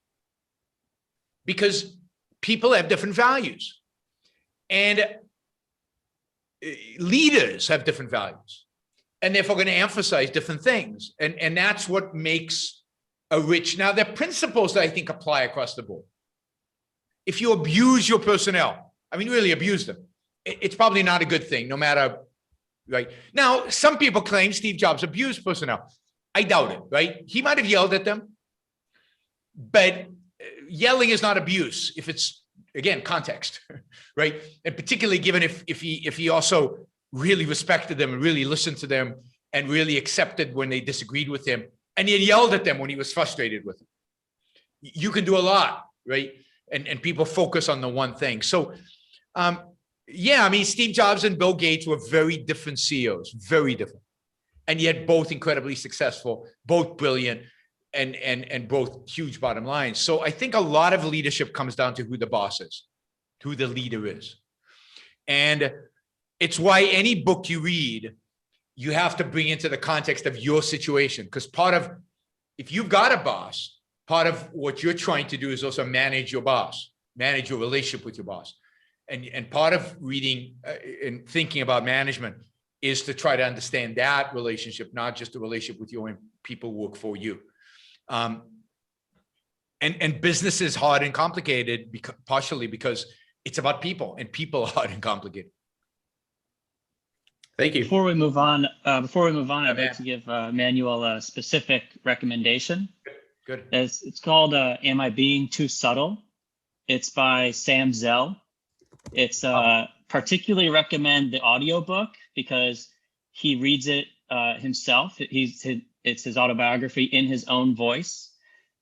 because people have different values and leaders have different values and therefore going to emphasize different things. And that's what makes a rich. Now, there are principles that I think apply across the board. If you abuse your personnel, I mean, really abuse them, it's probably not a good thing, no matter, right? Now, some people claim Steve Jobs abused personnel. I doubt it, right? He might have yelled at them, but yelling is not abuse if it's, again, context, right? And particularly given if he also really respected them and really listened to them and really accepted when they disagreed with him, and he yelled at them when he was frustrated with them. You can do a lot, right? And people focus on the one thing. So, yeah, I mean, Steve Jobs and Bill Gates were very different CEOs, very different, and yet both incredibly successful, both brilliant, and both huge bottom lines. So I think a lot of leadership comes down to who the boss is, who the leader is. And it's why any book you read, you have to bring into the context of your situation. Because part of, if you've got a boss, part of what you're trying to do is also manage your boss, manage your relationship with your boss. And part of reading and thinking about management is to try to understand that relationship, not just the relationship with your people who work for you. And business is hard and complicated partially because it's about people, and people are hard and complicated. Thank you. Before we move on, I'd like to give Manuel a specific recommendation. Good. It's called Am I Being Too Subtle? It's by Sam Zell. It's particularly recommend the audiobook because he reads it himself. It's his autobiography in his own voice,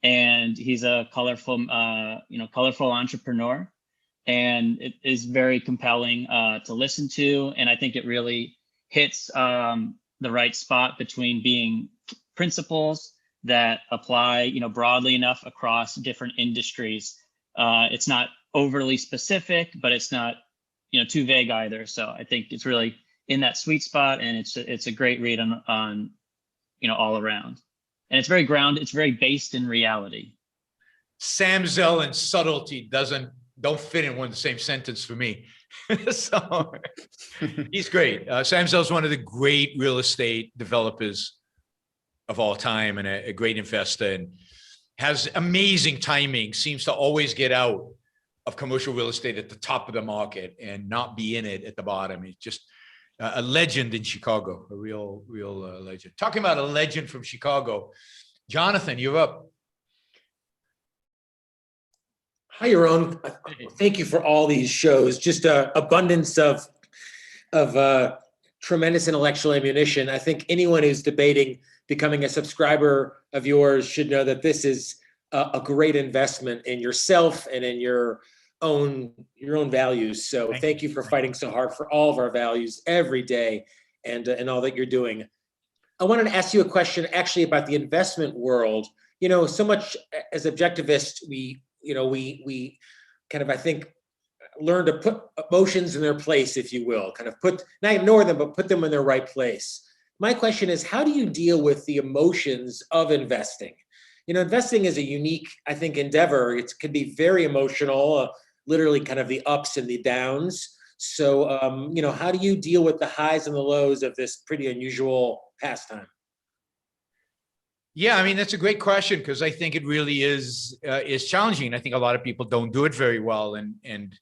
and he's a colorful entrepreneur, and it is very compelling to listen to. And I think it really hits the right spot between being principles that apply, broadly enough across different industries. It's not overly specific, but it's not, too vague either. So I think it's really in that sweet spot, and it's a great read on all around. And it's very grounded. It's very based in reality. Sam Zell and subtlety don't fit in one the same sentence for me. So he's great. Sam Zell's one of the great real estate developers of all time, and a great investor, and has amazing timing, seems to always get out of commercial real estate at the top of the market and not be in it at the bottom. He's just a legend in Chicago, a real legend. Talking about a legend from Chicago, Jonathan, you're up. Hi, Yaron. Thank you for all these shows. Just an abundance of tremendous intellectual ammunition. I think anyone who's debating becoming a subscriber of yours should know that this is a great investment in yourself and in your own values. So thank you for fighting so hard for all of our values every day, and all that you're doing. I wanted to ask you a question actually about the investment world. So much as objectivists, we kind of, I think, learn to put emotions in their place, if you will, kind of not ignore them, but put them in their right place. My question is, how do you deal with the emotions of investing? Investing is a unique, I think, endeavor. It can be very emotional, literally kind of the ups and the downs. So, how do you deal with the highs and the lows of this pretty unusual pastime? Yeah, I mean, that's a great question, because I think it really is challenging. I think a lot of people don't do it very well. And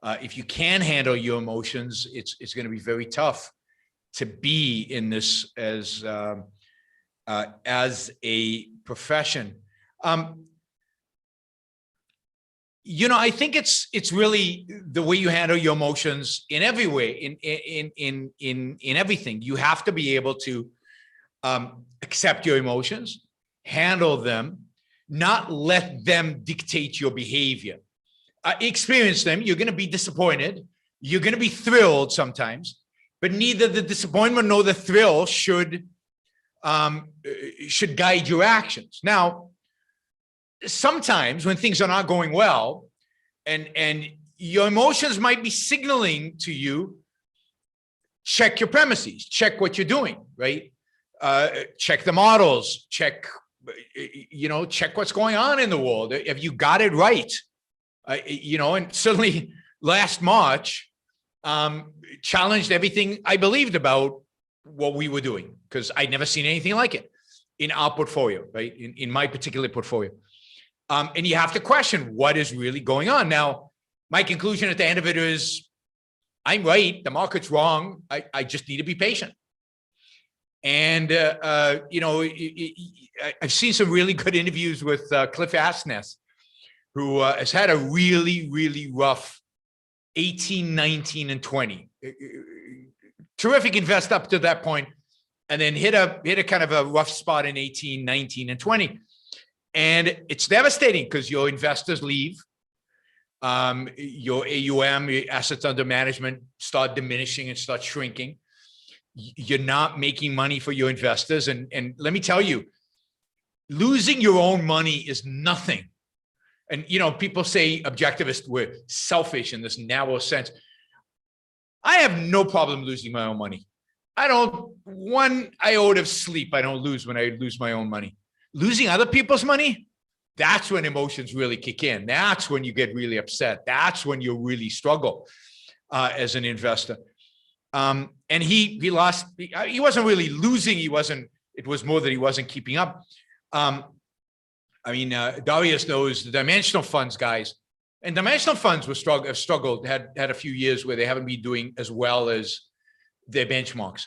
if you can handle your emotions, it's going to be very tough to be in this as a profession. You know, I think it's really the way you handle your emotions in every way, in everything. You have to be able to accept your emotions, handle them, not let them dictate your behavior. Experience them. You're going to be disappointed. You're going to be thrilled sometimes, but neither the disappointment nor the thrill should guide your actions. Now, sometimes when things are not going well, and your emotions might be signaling to you, check your premises, check what you're doing, right? Check the models, check what's going on in the world. Have you got it right? And certainly last March challenged everything I believed about what we were doing, because I'd never seen anything like it in our portfolio, right? In my particular portfolio. And you have to question what is really going on. Now, my conclusion at the end of it is, I'm right, the market's wrong. I just need to be patient. And, I've seen some really good interviews with Cliff Asness, who has had a really, really rough 18, 19, and 20. Terrific invest up to that point, and then hit a kind of a rough spot in 18, 19, and 20. And it's devastating, because your investors leave, your AUM, your assets under management, start diminishing and start shrinking. You're not making money for your investors. And let me tell you, losing your own money is nothing. And, people say objectivists were selfish in this narrow sense. I have no problem losing my own money. I don't, 1 iota of sleep I don't lose when I lose my own money. Losing other people's money, that's when emotions really kick in. That's when you get really upset. That's when you really struggle as an investor. And he lost, he wasn't really losing. It was more that he wasn't keeping up. Darius knows the dimensional funds guys, and dimensional funds have struggled, had a few years where they haven't been doing as well as their benchmarks.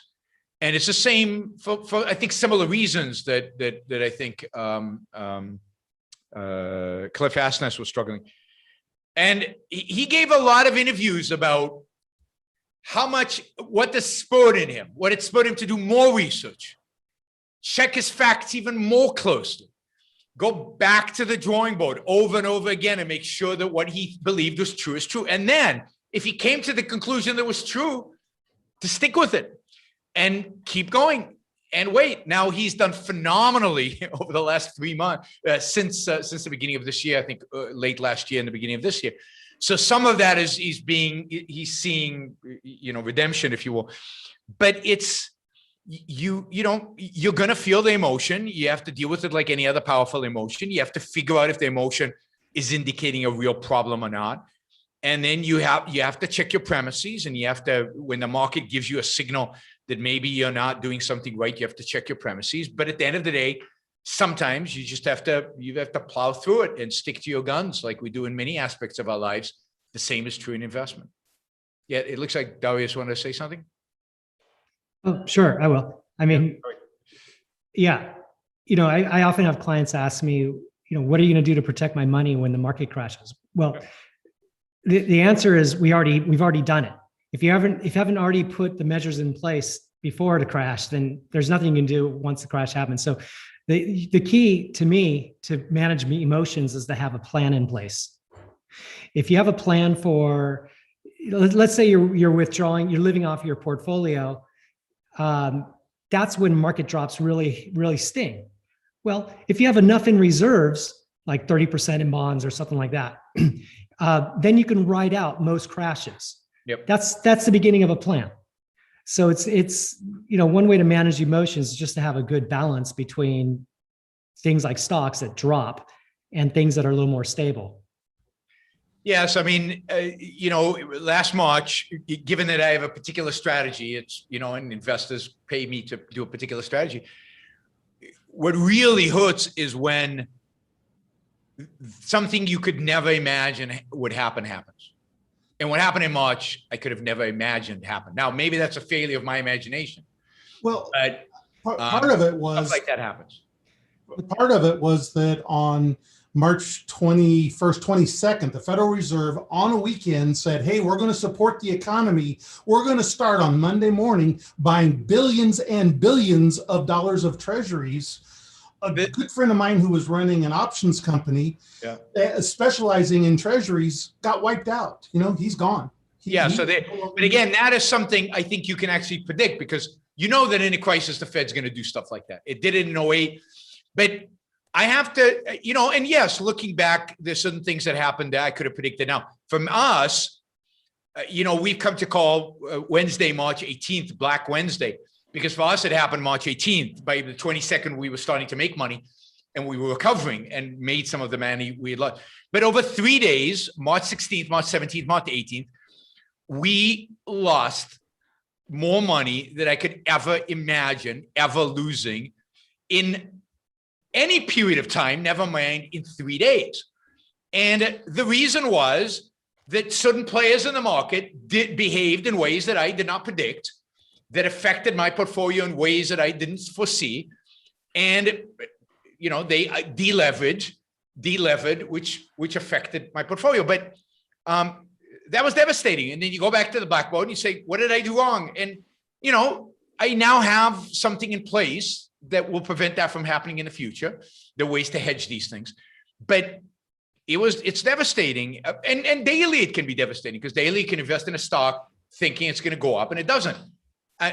And it's the same for I think similar reasons that I think Cliff Asness was struggling. And he gave a lot of interviews about what this spurred in him, what it spurred him to do more research, check his facts even more closely, go back to the drawing board over and over again and make sure that what he believed was true is true. And then if he came to the conclusion that was true, to stick with it and keep going and wait. Now he's done phenomenally over the last 3 months, since the beginning of this year, I think late last year and the beginning of this year. So some of that is he's seeing, redemption, if you will, but it's, you're going to feel the emotion. You have to deal with it like any other powerful emotion. You have to figure out if the emotion is indicating a real problem or not. And then you have to check your premises, and you have to, when the market gives you a signal that maybe you're not doing something right, you have to check your premises. But at the end of the day, sometimes you just have to plow through it and stick to your guns, like we do in many aspects of our lives. The same is true in investment. Yeah, it looks like Darius wanted to say something. Oh, sure, I will. I mean, yeah, I often have clients ask me, what are you going to do to protect my money when the market crashes? Well, the answer is we've already done it. If you haven't already put the measures in place before the crash, then there's nothing you can do once the crash happens. So the key to me to manage emotions is to have a plan in place. If you have a plan for, let's say you're withdrawing, you're living off your portfolio, that's when market drops really, really sting. Well, if you have enough in reserves, like 30% in bonds or something like that, then you can ride out most crashes. Yep. That's the beginning of a plan. So it's one way to manage emotions is just to have a good balance between things like stocks that drop and things that are a little more stable. Yes, I mean, last March, given that I have a particular strategy, it's, and investors pay me to do a particular strategy. what really hurts is when something you could never imagine would happen happens. And what happened in March, I could have never imagined happen. Now, maybe that's a failure of my imagination. Well, But part of it was stuff like that happens. part of it was that on March 21st, 22nd, the Federal Reserve on a weekend said, hey, we're going to support the economy. We're going to start on Monday morning buying billions and billions of dollars of treasuries. A good friend of mine who was running an options company, specializing in treasuries, got wiped out. You know, he's gone. But again, that is something I think you can actually predict, because you know that in a crisis, the Fed's going to do stuff like that. It did it in 2008, but I have to, you know, and yes, looking back, there's certain things that happened that I could have predicted. Now, from us, you know, we've come to call Wednesday, March 18th, Black Wednesday, because for us, it happened March 18th. By the 22nd, we were starting to make money and we were recovering and made some of the money we had lost. But over 3 days, March 16th, March 17th, March 18th, we lost more money than I could ever imagine ever losing in any period of time, never mind in 3 days. And the reason was that certain players in the market behaved in ways that I did not predict, that affected my portfolio in ways that I didn't foresee. And, you know, they delevered, which affected my portfolio. But that was devastating. And then you go back to the blackboard and you say, what did I do wrong? And, you know, I now have something in place that will prevent that from happening in the future. There are ways to hedge these things, but it's devastating. And daily it can be devastating, because daily you can invest in a stock thinking it's going to go up and it doesn't.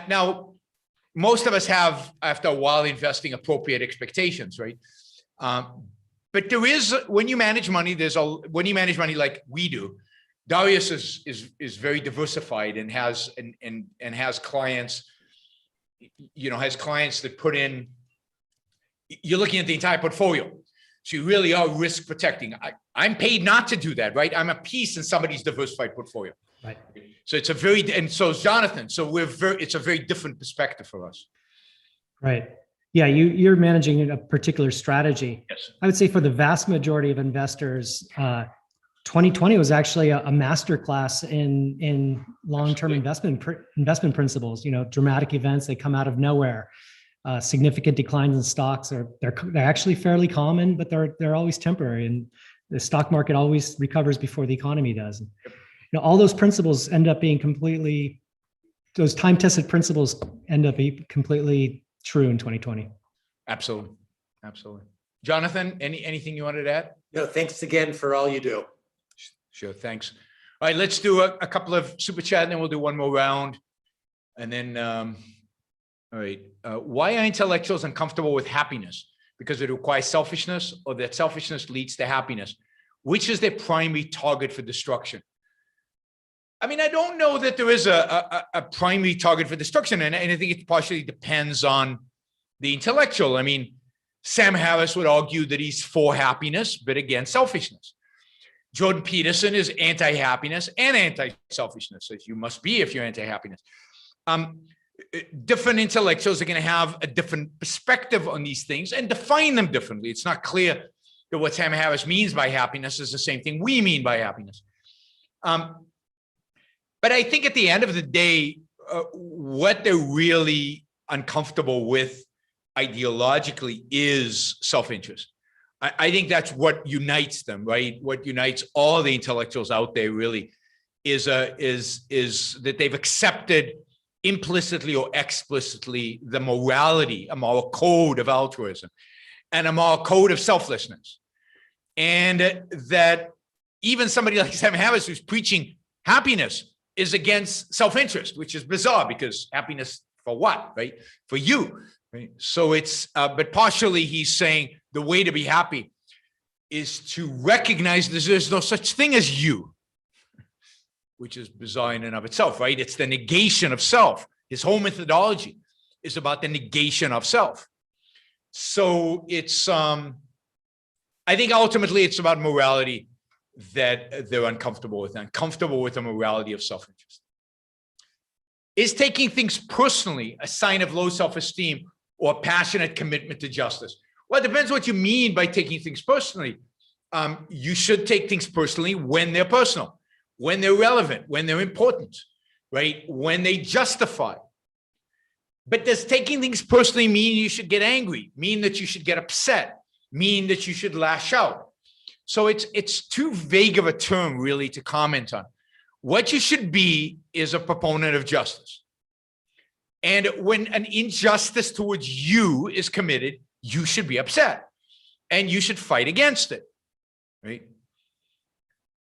Now, most of us have, after a while, investing appropriate expectations, right? But there is, when you manage money, when you manage money like we do, Darius is very diversified and has clients, you know, has clients that put in, you're looking at the entire portfolio. So you really are risk protecting. I'm paid not to do that, right? I'm a piece in somebody's diversified portfolio. Right. So it's and so is Jonathan. So it's a very different perspective for us. Right. Yeah. You're managing a particular strategy. Yes. I would say for the vast majority of investors, 2020 was actually a masterclass in long-term investment principles. You know, dramatic events, they come out of nowhere. Significant declines in stocks they're actually fairly common, but they're always temporary, and the stock market always recovers before the economy does. You know, all those principles end up being those time-tested principles end up being completely true in 2020. Absolutely. Jonathan, anything you wanted to add? No, thanks again for all you do. Sure, thanks. All right, let's do a couple of super chat, and then we'll do one more round. And then, all right. Why are intellectuals uncomfortable with happiness? Because it requires selfishness, or that selfishness leads to happiness? Which is their primary target for destruction? I mean, I don't know that there is a primary target for destruction, and I think it partially depends on the intellectual. I mean, Sam Harris would argue that he's for happiness, but against selfishness. Jordan Peterson is anti-happiness and anti-selfishness, as you must be if you're anti-happiness. Different intellectuals are going to have a different perspective on these things and define them differently. It's not clear that what Sam Harris means by happiness is the same thing we mean by happiness. But I think at the end of the day, what they're really uncomfortable with ideologically is self-interest. I think that's what unites them, right? What unites all the intellectuals out there really is that they've accepted implicitly or explicitly the morality, a moral code of altruism and a moral code of selflessness. And that even somebody like Sam Harris, who's preaching happiness, is against self-interest, which is bizarre, because happiness for what, right? For you, right? So it's, but partially he's saying the way to be happy is to recognize there's no such thing as you, which is bizarre in and of itself, right? It's the negation of self. His whole methodology is about the negation of self. So it's, I think ultimately it's about morality that they're uncomfortable with the morality of self-interest. Is taking things personally a sign of low self-esteem or passionate commitment to justice? Well, it depends what you mean by taking things personally. You should take things personally when they're personal, when they're relevant, when they're important, right? When they justify. But does taking things personally mean you should get angry, mean that you should get upset, mean that you should lash out? So it's too vague of a term really to comment on. What you should be is a proponent of justice. And when an injustice towards you is committed, you should be upset and you should fight against it, right?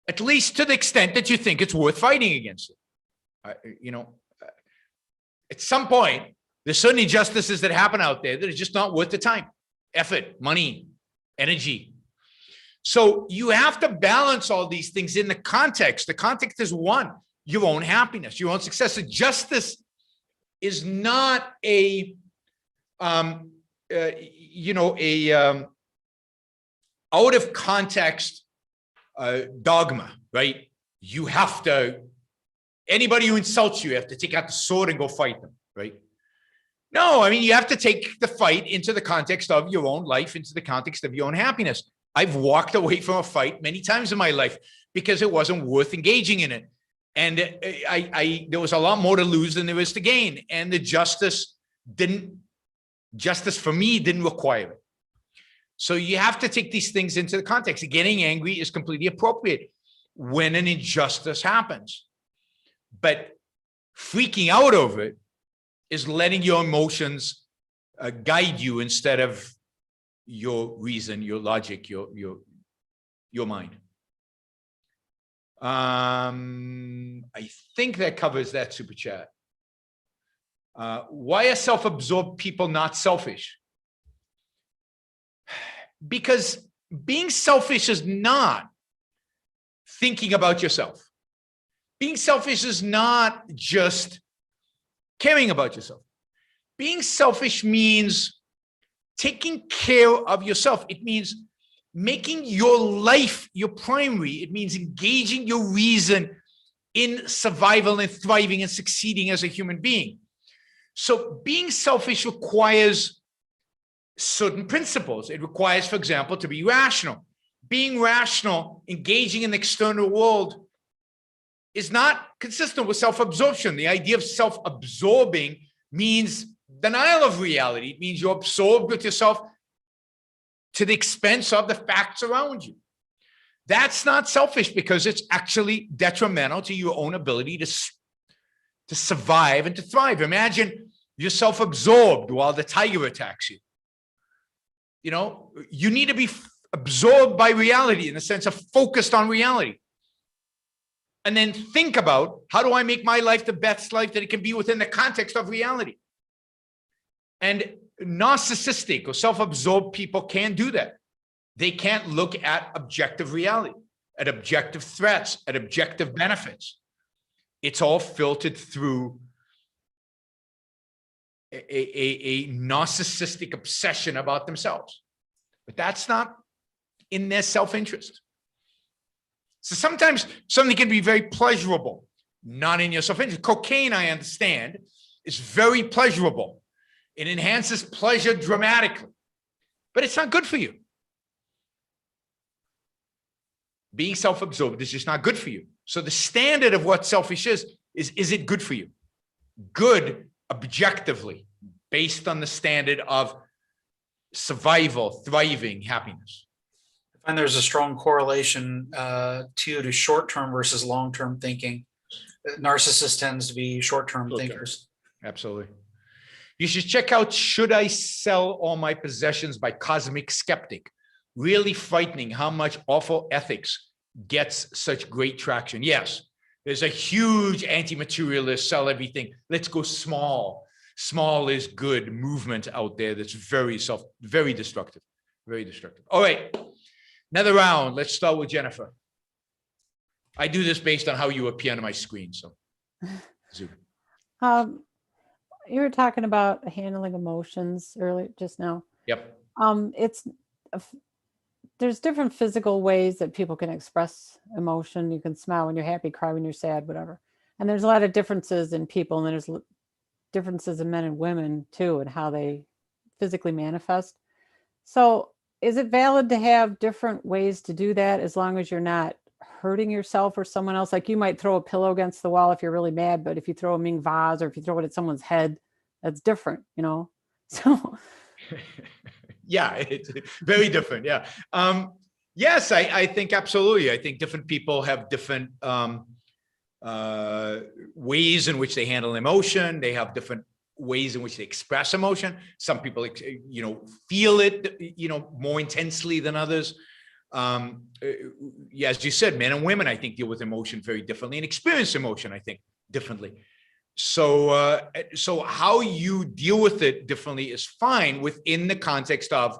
At least to the extent that you think it's worth fighting against it. At some point, there's certain injustices that happen out there that are just not worth the time, effort, money, energy. So you have to balance all these things in the context. The context is one, your own happiness, your own success. So justice is not a, out of context dogma, right? You have to, anybody who insults you, you have to take out the sword and go fight them, right? No, I mean, you have to take the fight into the context of your own life, into the context of your own happiness. I've walked away from a fight many times in my life because it wasn't worth engaging in it. And there was a lot more to lose than there was to gain. And the justice for me didn't require it. So you have to take these things into the context. Getting angry is completely appropriate when an injustice happens. But freaking out over it is letting your emotions guide you instead of your reason, your logic, your mind. I think that covers that super chat. Why are self-absorbed people not selfish? Because being selfish is not thinking about yourself. Being selfish is not just caring about yourself. Being selfish means taking care of yourself. It means making your life your primary. It means engaging your reason in survival and thriving and succeeding as a human being. So being selfish requires certain principles. It requires, for example, to be rational. Being rational, engaging in the external world, is not consistent with self-absorption. The idea of self-absorbing means denial of reality. It means you're absorbed with yourself to the expense of the facts around you. That's not selfish because it's actually detrimental to your own ability to survive and to thrive. Imagine you're self-absorbed while the tiger attacks you. You need to be absorbed by reality in the sense of focused on reality. And then think about, how do I make my life the best life that it can be within the context of reality? And narcissistic or self-absorbed people can't do that. They can't look at objective reality, at objective threats, at objective benefits. It's all filtered through a narcissistic obsession about themselves. But that's not in their self-interest. So sometimes something can be very pleasurable, not in your self-interest. Cocaine, I understand, is very pleasurable. It enhances pleasure dramatically, but it's not good for you. Being self-absorbed is just not good for you. So the standard of what selfish is it good for you? Good objectively, based on the standard of survival, thriving, happiness. I find there's a strong correlation to short-term versus long-term thinking. Narcissist tends to be short-term thinkers. Absolutely. You should check out Should I Sell All My Possessions by Cosmic Skeptic. Really frightening how much awful ethics gets such great traction. Yes, there's a huge anti-materialist, sell everything, let's go small. Small is good movement out there that's very destructive, very destructive. All right, another round. Let's start with Jennifer. I do this based on how you appear on my screen. So, you were talking about handling emotions earlier just now. Yep. There's different physical ways that people can express emotion. You can smile when you're happy, cry when you're sad, whatever. And there's a lot of differences in people, and there's differences in men and women too, and how they physically manifest. So is it valid to have different ways to do that as long as you're not hurting yourself or someone else? Like you might throw a pillow against the wall if you're really mad, but if you throw a Ming vase or if you throw it at someone's head, that's different, you know? So yeah, it's very different. Yeah. Yes, I think absolutely. I think different people have different ways in which they handle emotion. They have different ways in which they express emotion. Some people, feel it, more intensely than others. Yeah, as you said, men and women, I think, deal with emotion very differently and experience emotion, I think, differently. So how you deal with it differently is fine within the context of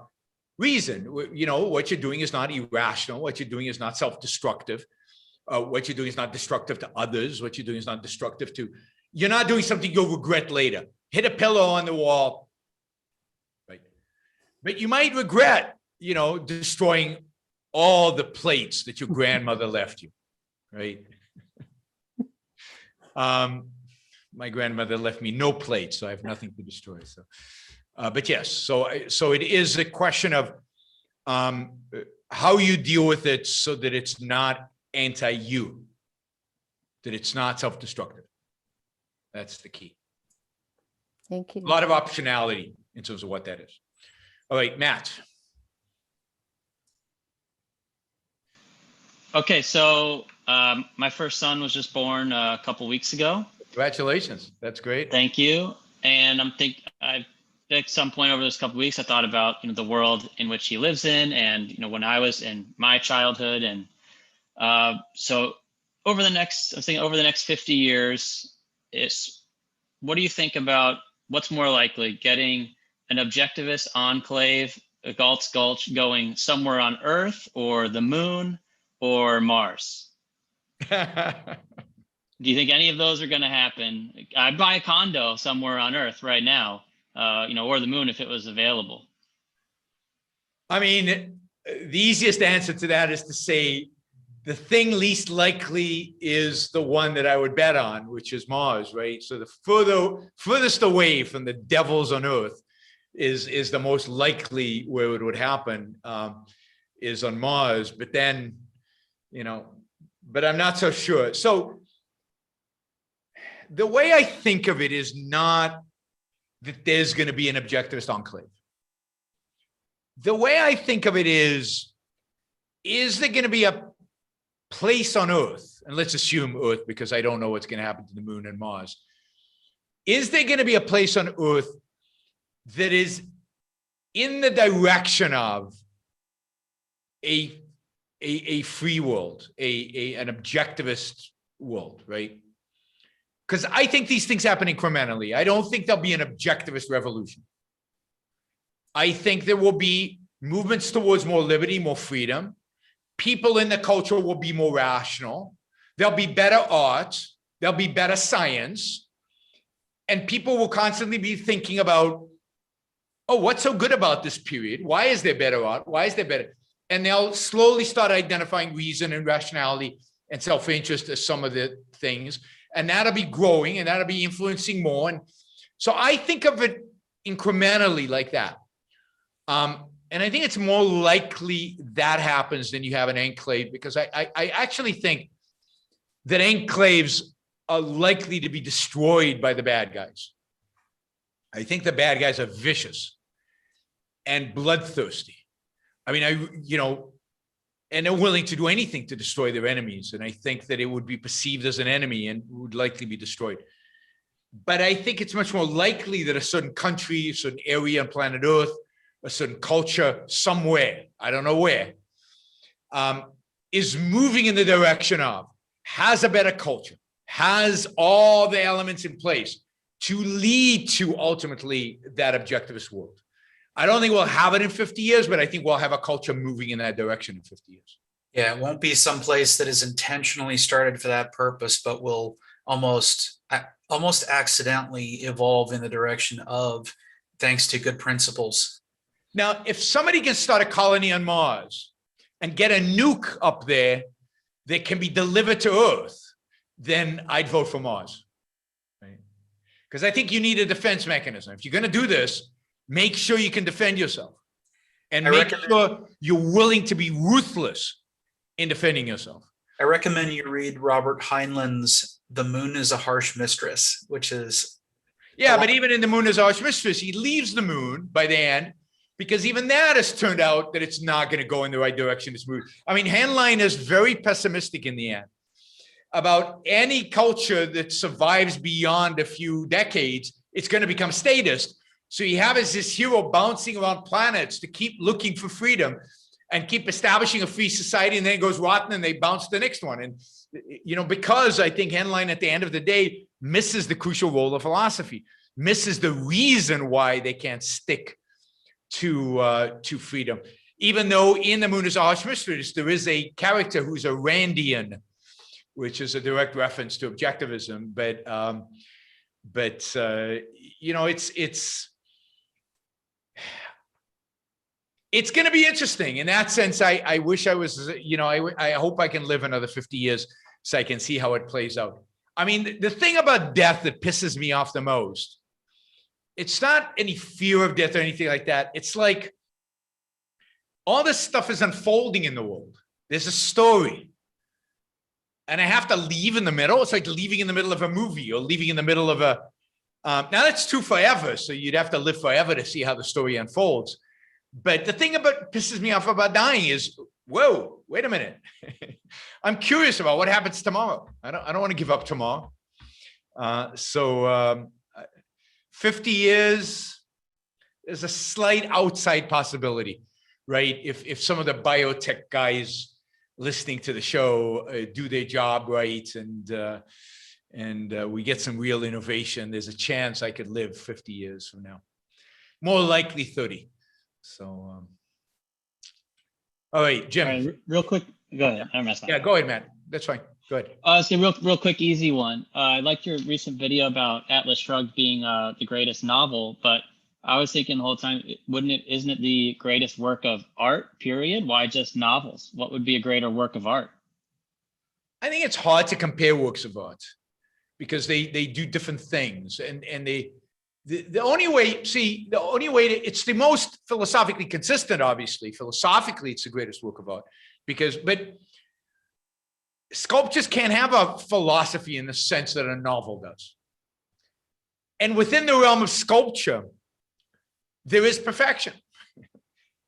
reason. What you're doing is not irrational. What you're doing is not self-destructive. What you're doing is not destructive to others. What you're doing is not destructive to, you're not doing something you'll regret later. Hit a pillow on the wall, right? But you might regret, destroying all the plates that your grandmother left you, right? My grandmother left me no plates, so I have nothing to destroy. So, but yes, so it is a question of how you deal with it so that it's not anti-you, that it's not self-destructive. That's the key. thank you. A lot of optionality in terms of what that is. All right, Matt. Okay, so my first son was just born a couple weeks ago. Congratulations. That's great. Thank you. And at some point over this couple of weeks, I thought about the world in which he lives in, and when I was in my childhood, and so over the next 50 years, what do you think about what's more likely, getting an objectivist enclave, a Galt's Gulch, going somewhere on Earth or the moon or Mars? Do you think any of those are going to happen? I'd buy a condo somewhere on Earth right now, or the moon if it was available. I mean, the easiest answer to that is to say the thing least likely is the one that I would bet on, which is Mars, right? So the furthest away from the devils on Earth is the most likely where it would happen, is on Mars. But then, but I'm not so sure. So the way I think of it is not that there's going to be an objectivist enclave. The way I think of it is there going to be a place on Earth, and let's assume Earth because I don't know what's going to happen to the moon and Mars. Is there going to be a place on Earth that is in the direction of a free world, an objectivist world, right? Because I think these things happen incrementally. I don't think there'll be an objectivist revolution. I think there will be movements towards more liberty, more freedom. People in the culture will be more rational. There'll be better art. There'll be better science. And people will constantly be thinking about, oh, what's so good about this period? Why is there better art? Why is there better? And they'll slowly start identifying reason and rationality and self-interest as some of the things. And that'll be growing and that'll be influencing more. And so I think of it incrementally like that. And I think it's more likely that happens than you have an enclave, because I actually think that enclaves are likely to be destroyed by the bad guys. I think the bad guys are vicious and bloodthirsty. I mean, and they're willing to do anything to destroy their enemies. And I think that it would be perceived as an enemy and would likely be destroyed. But I think it's much more likely that a certain country, a certain area on planet Earth, a certain culture somewhere, I don't know where, is moving in the direction of, has a better culture, has all the elements in place to lead to ultimately that objectivist world. I don't think we'll have it in 50 years, but I think we'll have a culture moving in that direction in 50 years. Yeah, it won't be someplace that is intentionally started for that purpose, but will almost accidentally evolve in the direction of, thanks to good principles. Now, if somebody can start a colony on Mars and get a nuke up there that can be delivered to Earth, then I'd vote for Mars. Right? Because I think you need a defense mechanism. If you're going to do this, Make sure you can defend yourself, and I make recommend- sure you're willing to be ruthless in defending yourself. I recommend you read Robert Heinlein's The Moon is a Harsh Mistress, which is Yeah, but even in The Moon is Harsh Mistress, he leaves the moon by the end, because even that has turned out that it's not going to go in the right direction. This movie. I mean, Heinlein is very pessimistic in the end about any culture that survives beyond a few decades. It's going to become statist. So you have as this hero bouncing around planets to keep looking for freedom and keep establishing a free society, and then it goes rotten and they bounce the next one. And, you know, because I think Heinlein at the end of the day misses the crucial role of philosophy, misses the reason why they can't stick to freedom. Even though in The Moon is a Harsh Mistress, there is a character who's a Randian, which is a direct reference to objectivism. But you know, it's going to be interesting in that sense. I wish I was, you know, I hope I can live another 50 years so I can see how it plays out. I mean, the thing about death that pisses me off the most, it's not any fear of death or anything like that. It's like all this stuff is unfolding in the world. There's a story. And I have to leave in the middle. It's like leaving in the middle of a movie or leaving in the middle of a, now that's true forever. So you'd have to live forever to see how the story unfolds. But the thing about pisses me off about dying is, whoa, wait a minute. I'm curious about what happens tomorrow. I don't want to give up tomorrow. 50 years is a slight outside possibility, right? If some of the biotech guys listening to the show do their job right, and we get some real innovation, there's a chance I could live 50 years from now. More likely 30. So, all right, Jim. All right, real quick. Go ahead. I messed up. Yeah, go ahead, man. That's fine. Go ahead. So real quick, easy one. I liked your recent video about Atlas Shrugged being the greatest novel, but I was thinking the whole time, isn't it the greatest work of art, period? Why just novels? What would be a greater work of art? I think it's hard to compare works of art because they do different things, and the only way it's the most philosophically consistent, obviously. Philosophically, it's the greatest work of art but sculptures can't have a philosophy in the sense that a novel does. And within the realm of sculpture, there is perfection.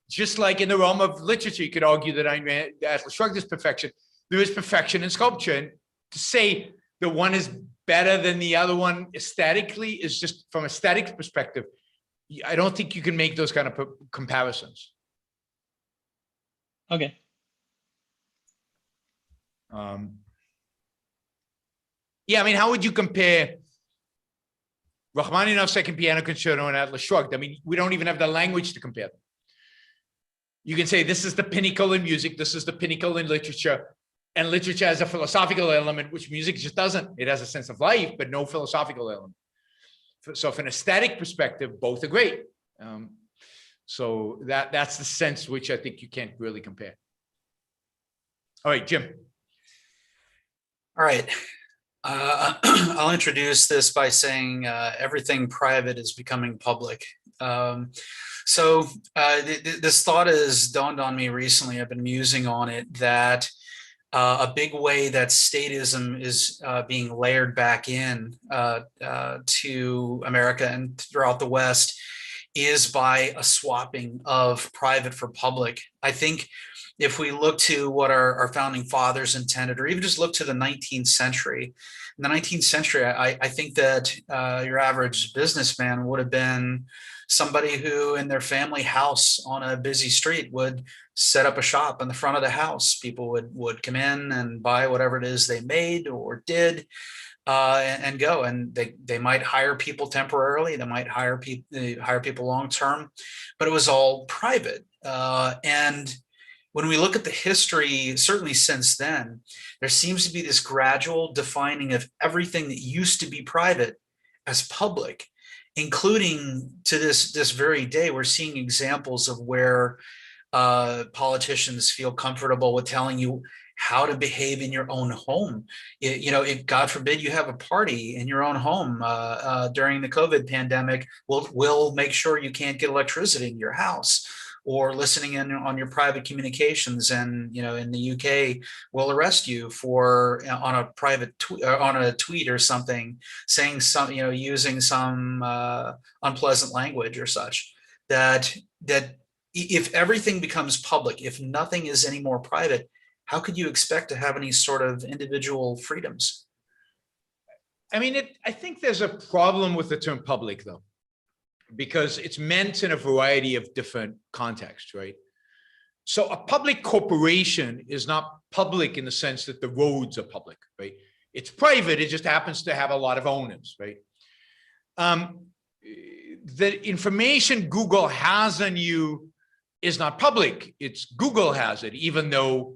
Just like in the realm of literature, you could argue that Atlas Shrugged is perfection. There is perfection in sculpture. And to say that one is better than the other one aesthetically is just from a aesthetic perspective. I don't think you can make those kind of comparisons. Okay. Yeah, I mean, how would you compare Rachmaninoff's Second Piano Concerto and Atlas Shrugged? I mean, we don't even have the language to compare them. You can say this is the pinnacle in music, this is the pinnacle in literature, and literature has a philosophical element, which music just doesn't. It has a sense of life, but no philosophical element. So from an aesthetic perspective, both are great. So that's the sense which I think you can't really compare. All right, Jim. All right. I'll introduce this by saying everything private is becoming public. So this thought has dawned on me recently. I've been musing on it, that a big way that statism is being layered back in to America and throughout the West is by a swapping of private for public. I think if we look to what our founding fathers intended, or even just look to the 19th century, in the 19th century, I think that your average businessman would have been somebody who in their family house on a busy street would set up a shop in the front of the house. People would come in and buy whatever it is they made or did and go. And they might hire people temporarily. They might hire people long-term, but it was all private. And when we look at the history, certainly since then, there seems to be this gradual defining of everything that used to be private as public, including to this very day. We're seeing examples of where politicians feel comfortable with telling you how to behave in your own home. If God forbid you have a party in your own home during the COVID pandemic, we'll make sure you can't get electricity in your house. Or listening in on your private communications, and in the UK, will arrest you for on a private on a tweet or something, saying some using some unpleasant language or such. That if everything becomes public, if nothing is any more private, how could you expect to have any sort of individual freedoms? I mean, I think there's a problem with the term public, though, because it's meant in a variety of different contexts, right? So a public corporation is not public in the sense that the roads are public, right? It's private, it just happens to have a lot of owners, right? The information Google has on you is not public, it's Google has it, even though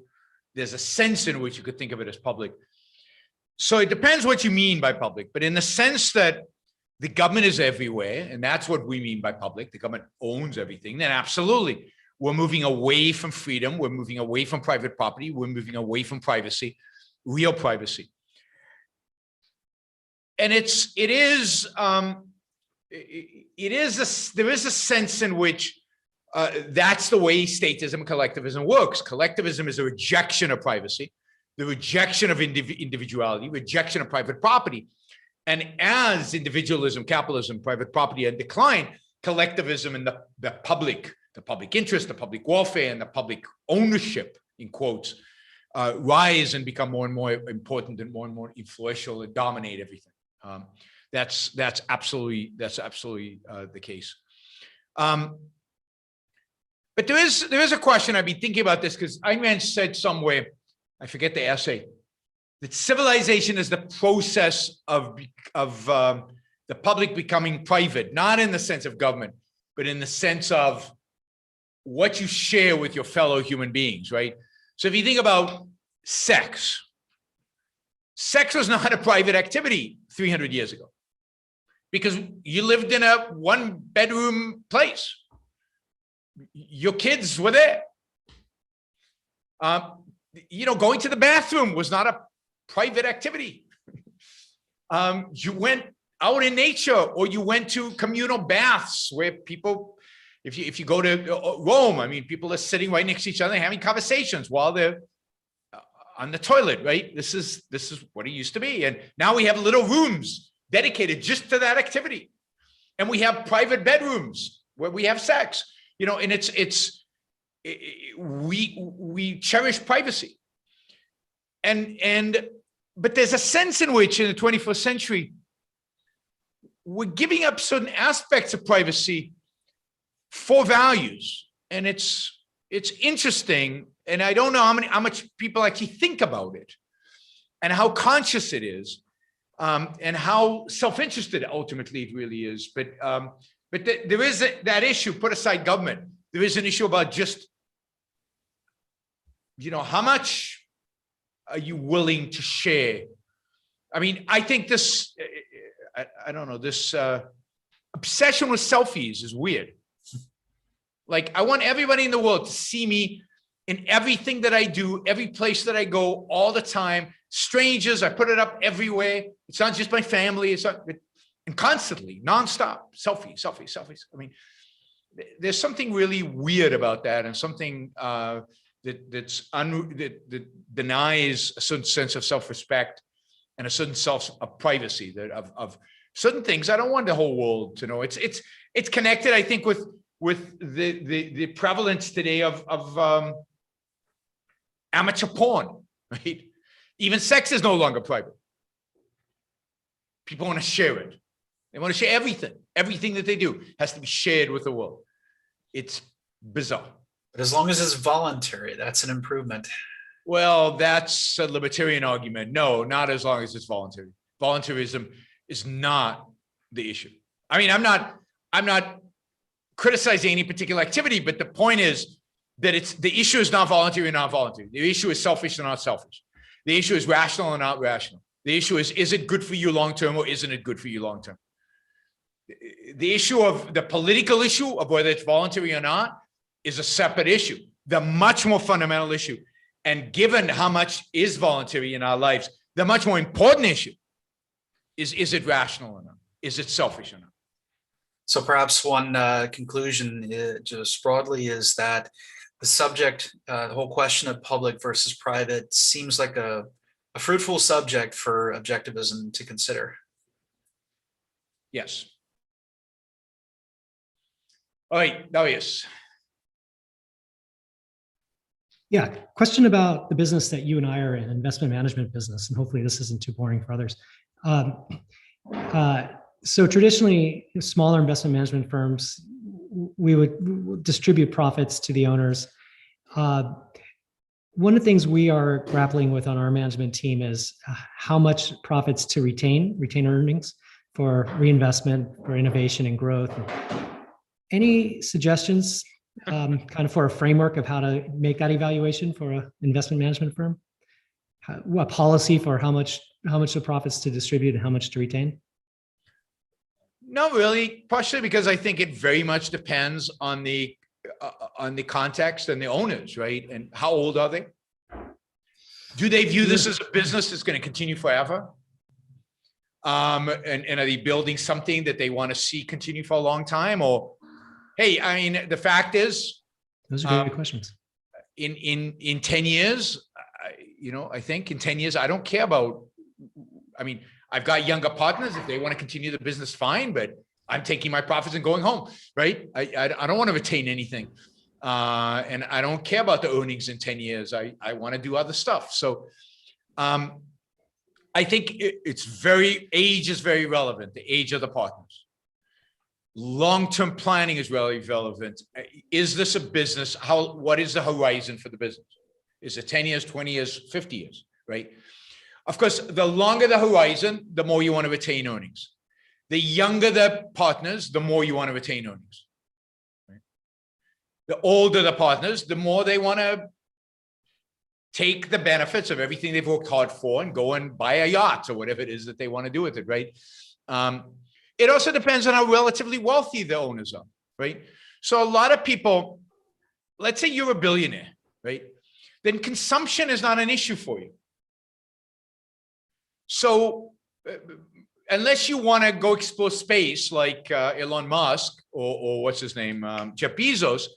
there's a sense in which you could think of it as public. So it depends what you mean by public, but in the sense that the government is everywhere, and that's what we mean by public. The government owns everything. Then absolutely, we're moving away from freedom. We're moving away from private property. We're moving away from privacy, real privacy. And there is a sense in which that's the way statism and collectivism works. Collectivism is a rejection of privacy, the rejection of individuality, rejection of private property. And as individualism, capitalism, private property had declined, collectivism and the public interest, the public welfare, and the public ownership, in quotes, rise and become more and more important and more influential and dominate everything. That's absolutely the case. But there is a question. I've been thinking about this because Ayn Rand said somewhere, I forget the essay, that civilization is the process of the public becoming private, not in the sense of government, but in the sense of what you share with your fellow human beings, right? So if you think about sex was not a private activity 300 years ago because you lived in a one-bedroom place. Your kids were there. Going to the bathroom was not a private activity. You went out in nature, or you went to communal baths where people, if you go to Rome, I mean, people are sitting right next to each other having conversations while they're on the toilet, right? This is what it used to be. And now we have little rooms dedicated just to that activity. And we have private bedrooms where we have sex, and we cherish privacy. But there's a sense in which in the 21st century, we're giving up certain aspects of privacy for values. And it's interesting. And I don't know how much people actually think about it and how conscious it is, and how self-interested ultimately it really is. But there is that issue, put aside government. There is an issue about just, how much are you willing to share? I mean, I think this, I don't know, this obsession with selfies is weird. Like, I want everybody in the world to see me in everything that I do, every place that I go, all the time. Strangers, I put it up everywhere. It's not just my family. And constantly, nonstop, selfies. I mean, there's something really weird about that, and something that denies a certain sense of self-respect and a certain sense of privacy, that of certain things I don't want the whole world to know. It's connected, I think, with the prevalence today of amateur porn, right? Even sex is no longer private. People want to share it. They want to share everything. Everything that they do has to be shared with the world. It's bizarre. But as long as it's voluntary, that's an improvement. Well, that's a libertarian argument. No, not as long as it's voluntary. Voluntarism is not the issue. I mean, I'm not criticizing any particular activity, but the point is that the issue is not voluntary or not voluntary. The issue is selfish or not selfish. The issue is rational or not rational. The issue is it good for you long-term or isn't it good for you long-term? The issue of the political issue of whether it's voluntary or not is a separate issue. The much more fundamental issue And given how much is voluntary in our lives, the much more important issue is it rational or not? Is it selfish or not? So perhaps one conclusion just broadly is that the subject, the whole question of public versus private seems like a fruitful subject for objectivism to consider. Yes. All right, Darius. Yeah, question about the business that you and I are in, investment management business, and hopefully this isn't too boring for others. So traditionally, smaller investment management firms, we would distribute profits to the owners. One of the things we are grappling with on our management team is how much profits to retain earnings for reinvestment, for innovation and growth. Any suggestions kind of for a framework of how to make that evaluation for an investment management firm? What policy for how much the profits to distribute and how much to retain? Not really, partially because I think it very much depends on the context and the owners, right? And how old are they? Do they view this as a business that's going to continue forever? And are they building something that they want to see continue for a long time? Or, hey, I mean, the fact is, those are great questions. In 10 years, I think in 10 years, I don't care about, I mean, I've got younger partners. If they want to continue the business, fine, but I'm taking my profits and going home, right? I don't want to retain anything. And I don't care about the earnings in 10 years. I want to do other stuff. So I think age is very relevant, the age of the partners. Long-term planning is really relevant. Is this a business? What is the horizon for the business? Is it 10 years, 20 years, 50 years, right? Of course, the longer the horizon, the more you want to retain earnings. The younger the partners, the more you want to retain earnings. Right? The older the partners, the more they want to take the benefits of everything they've worked hard for and go and buy a yacht or whatever it is that they want to do with it, right? It also depends on how relatively wealthy the owners are, right? So a lot of people, let's say you're a billionaire, right? Then consumption is not an issue for you. So unless you want to go explore space like Elon Musk or what's his name, Jeff Bezos,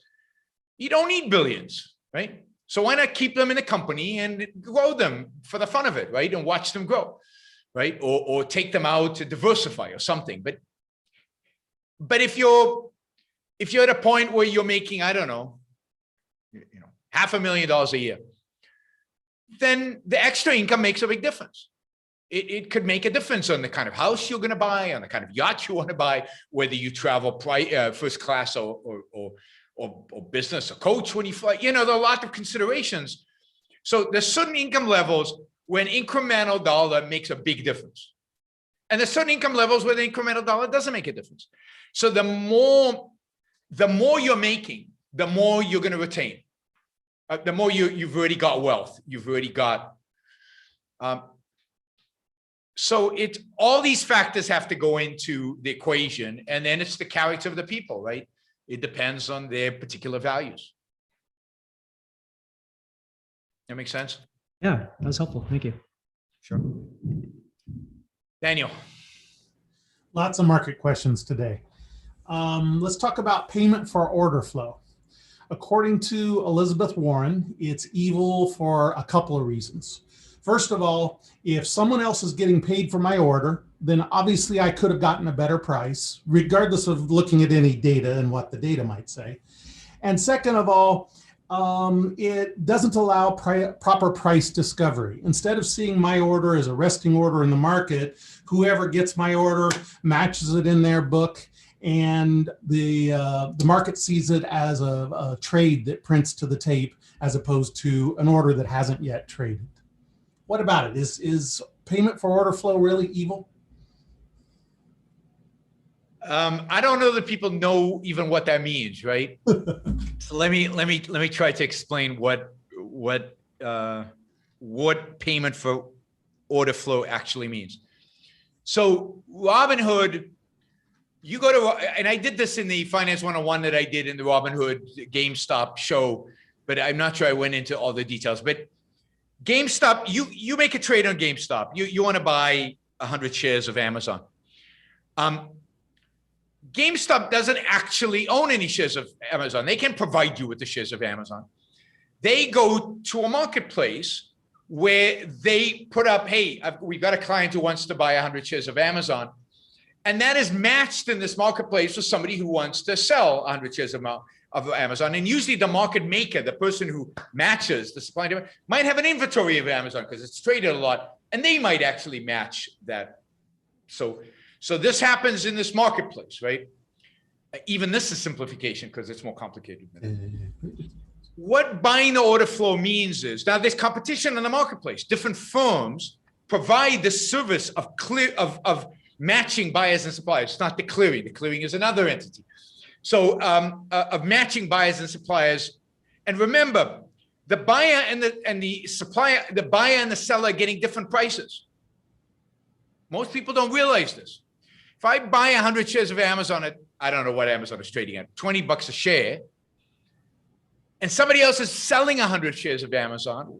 you don't need billions, right? So why not keep them in the company and grow them for the fun of it, right? And watch them grow, right? Or take them out to diversify or something. But if you're at a point where you're making, I don't know, $500,000 a year, then the extra income makes a big difference. It could make a difference on the kind of house you're going to buy, on the kind of yacht you want to buy, whether you travel first class or business or coach when you fly. There are a lot of considerations. So there's certain income levels when incremental dollar makes a big difference. And there's certain income levels where the incremental dollar doesn't make a difference. So the more you're making, the more you're going to retain. The more you've already got wealth, you've already got. So all these factors have to go into the equation, and then it's the character of the people, right? It depends on their particular values. That makes sense? Yeah, that was helpful. Thank you. Sure. Daniel. Lots of market questions today. Let's talk about payment for order flow. According to Elizabeth Warren, it's evil for a couple of reasons. First of all, if someone else is getting paid for my order, then obviously I could have gotten a better price, regardless of looking at any data and what the data might say. And second of all, it doesn't allow proper price discovery. Instead of seeing my order as a resting order in the market, whoever gets my order matches it in their book, and the market sees it as a trade that prints to the tape as opposed to an order that hasn't yet traded. What about it? Is payment for order flow really evil? I don't know that people know even what that means, right? So let me try to explain what payment for order flow actually means. So Robinhood, you go to, and I did this in the Finance 101 that I did in the Robinhood GameStop show. but I'm not sure I went into all the details. But GameStop, you make a trade on GameStop. You want to buy 100 shares of Amazon. GameStop doesn't actually own any shares of Amazon. They can provide you with the shares of Amazon. They go to a marketplace where they put up, hey, we've got a client who wants to buy 100 shares of Amazon. And that is matched in this marketplace with somebody who wants to sell 100 shares of Amazon. And usually the market maker, the person who matches the supply and demand, might have an inventory of Amazon because it's traded a lot, and they might actually match that. So this happens in this marketplace, right? Even this is simplification because it's more complicated than that. What buying the order flow means is, now there's competition in the marketplace. Different firms provide the service of matching buyers and suppliers. It's not the clearing. The clearing is another entity. So of matching buyers and suppliers. And remember, the buyer and the supplier, the buyer and the seller are getting different prices. Most people don't realize this. If I buy 100 shares of Amazon at, I don't know what Amazon is trading at, $20 a share, and somebody else is selling 100 shares of Amazon,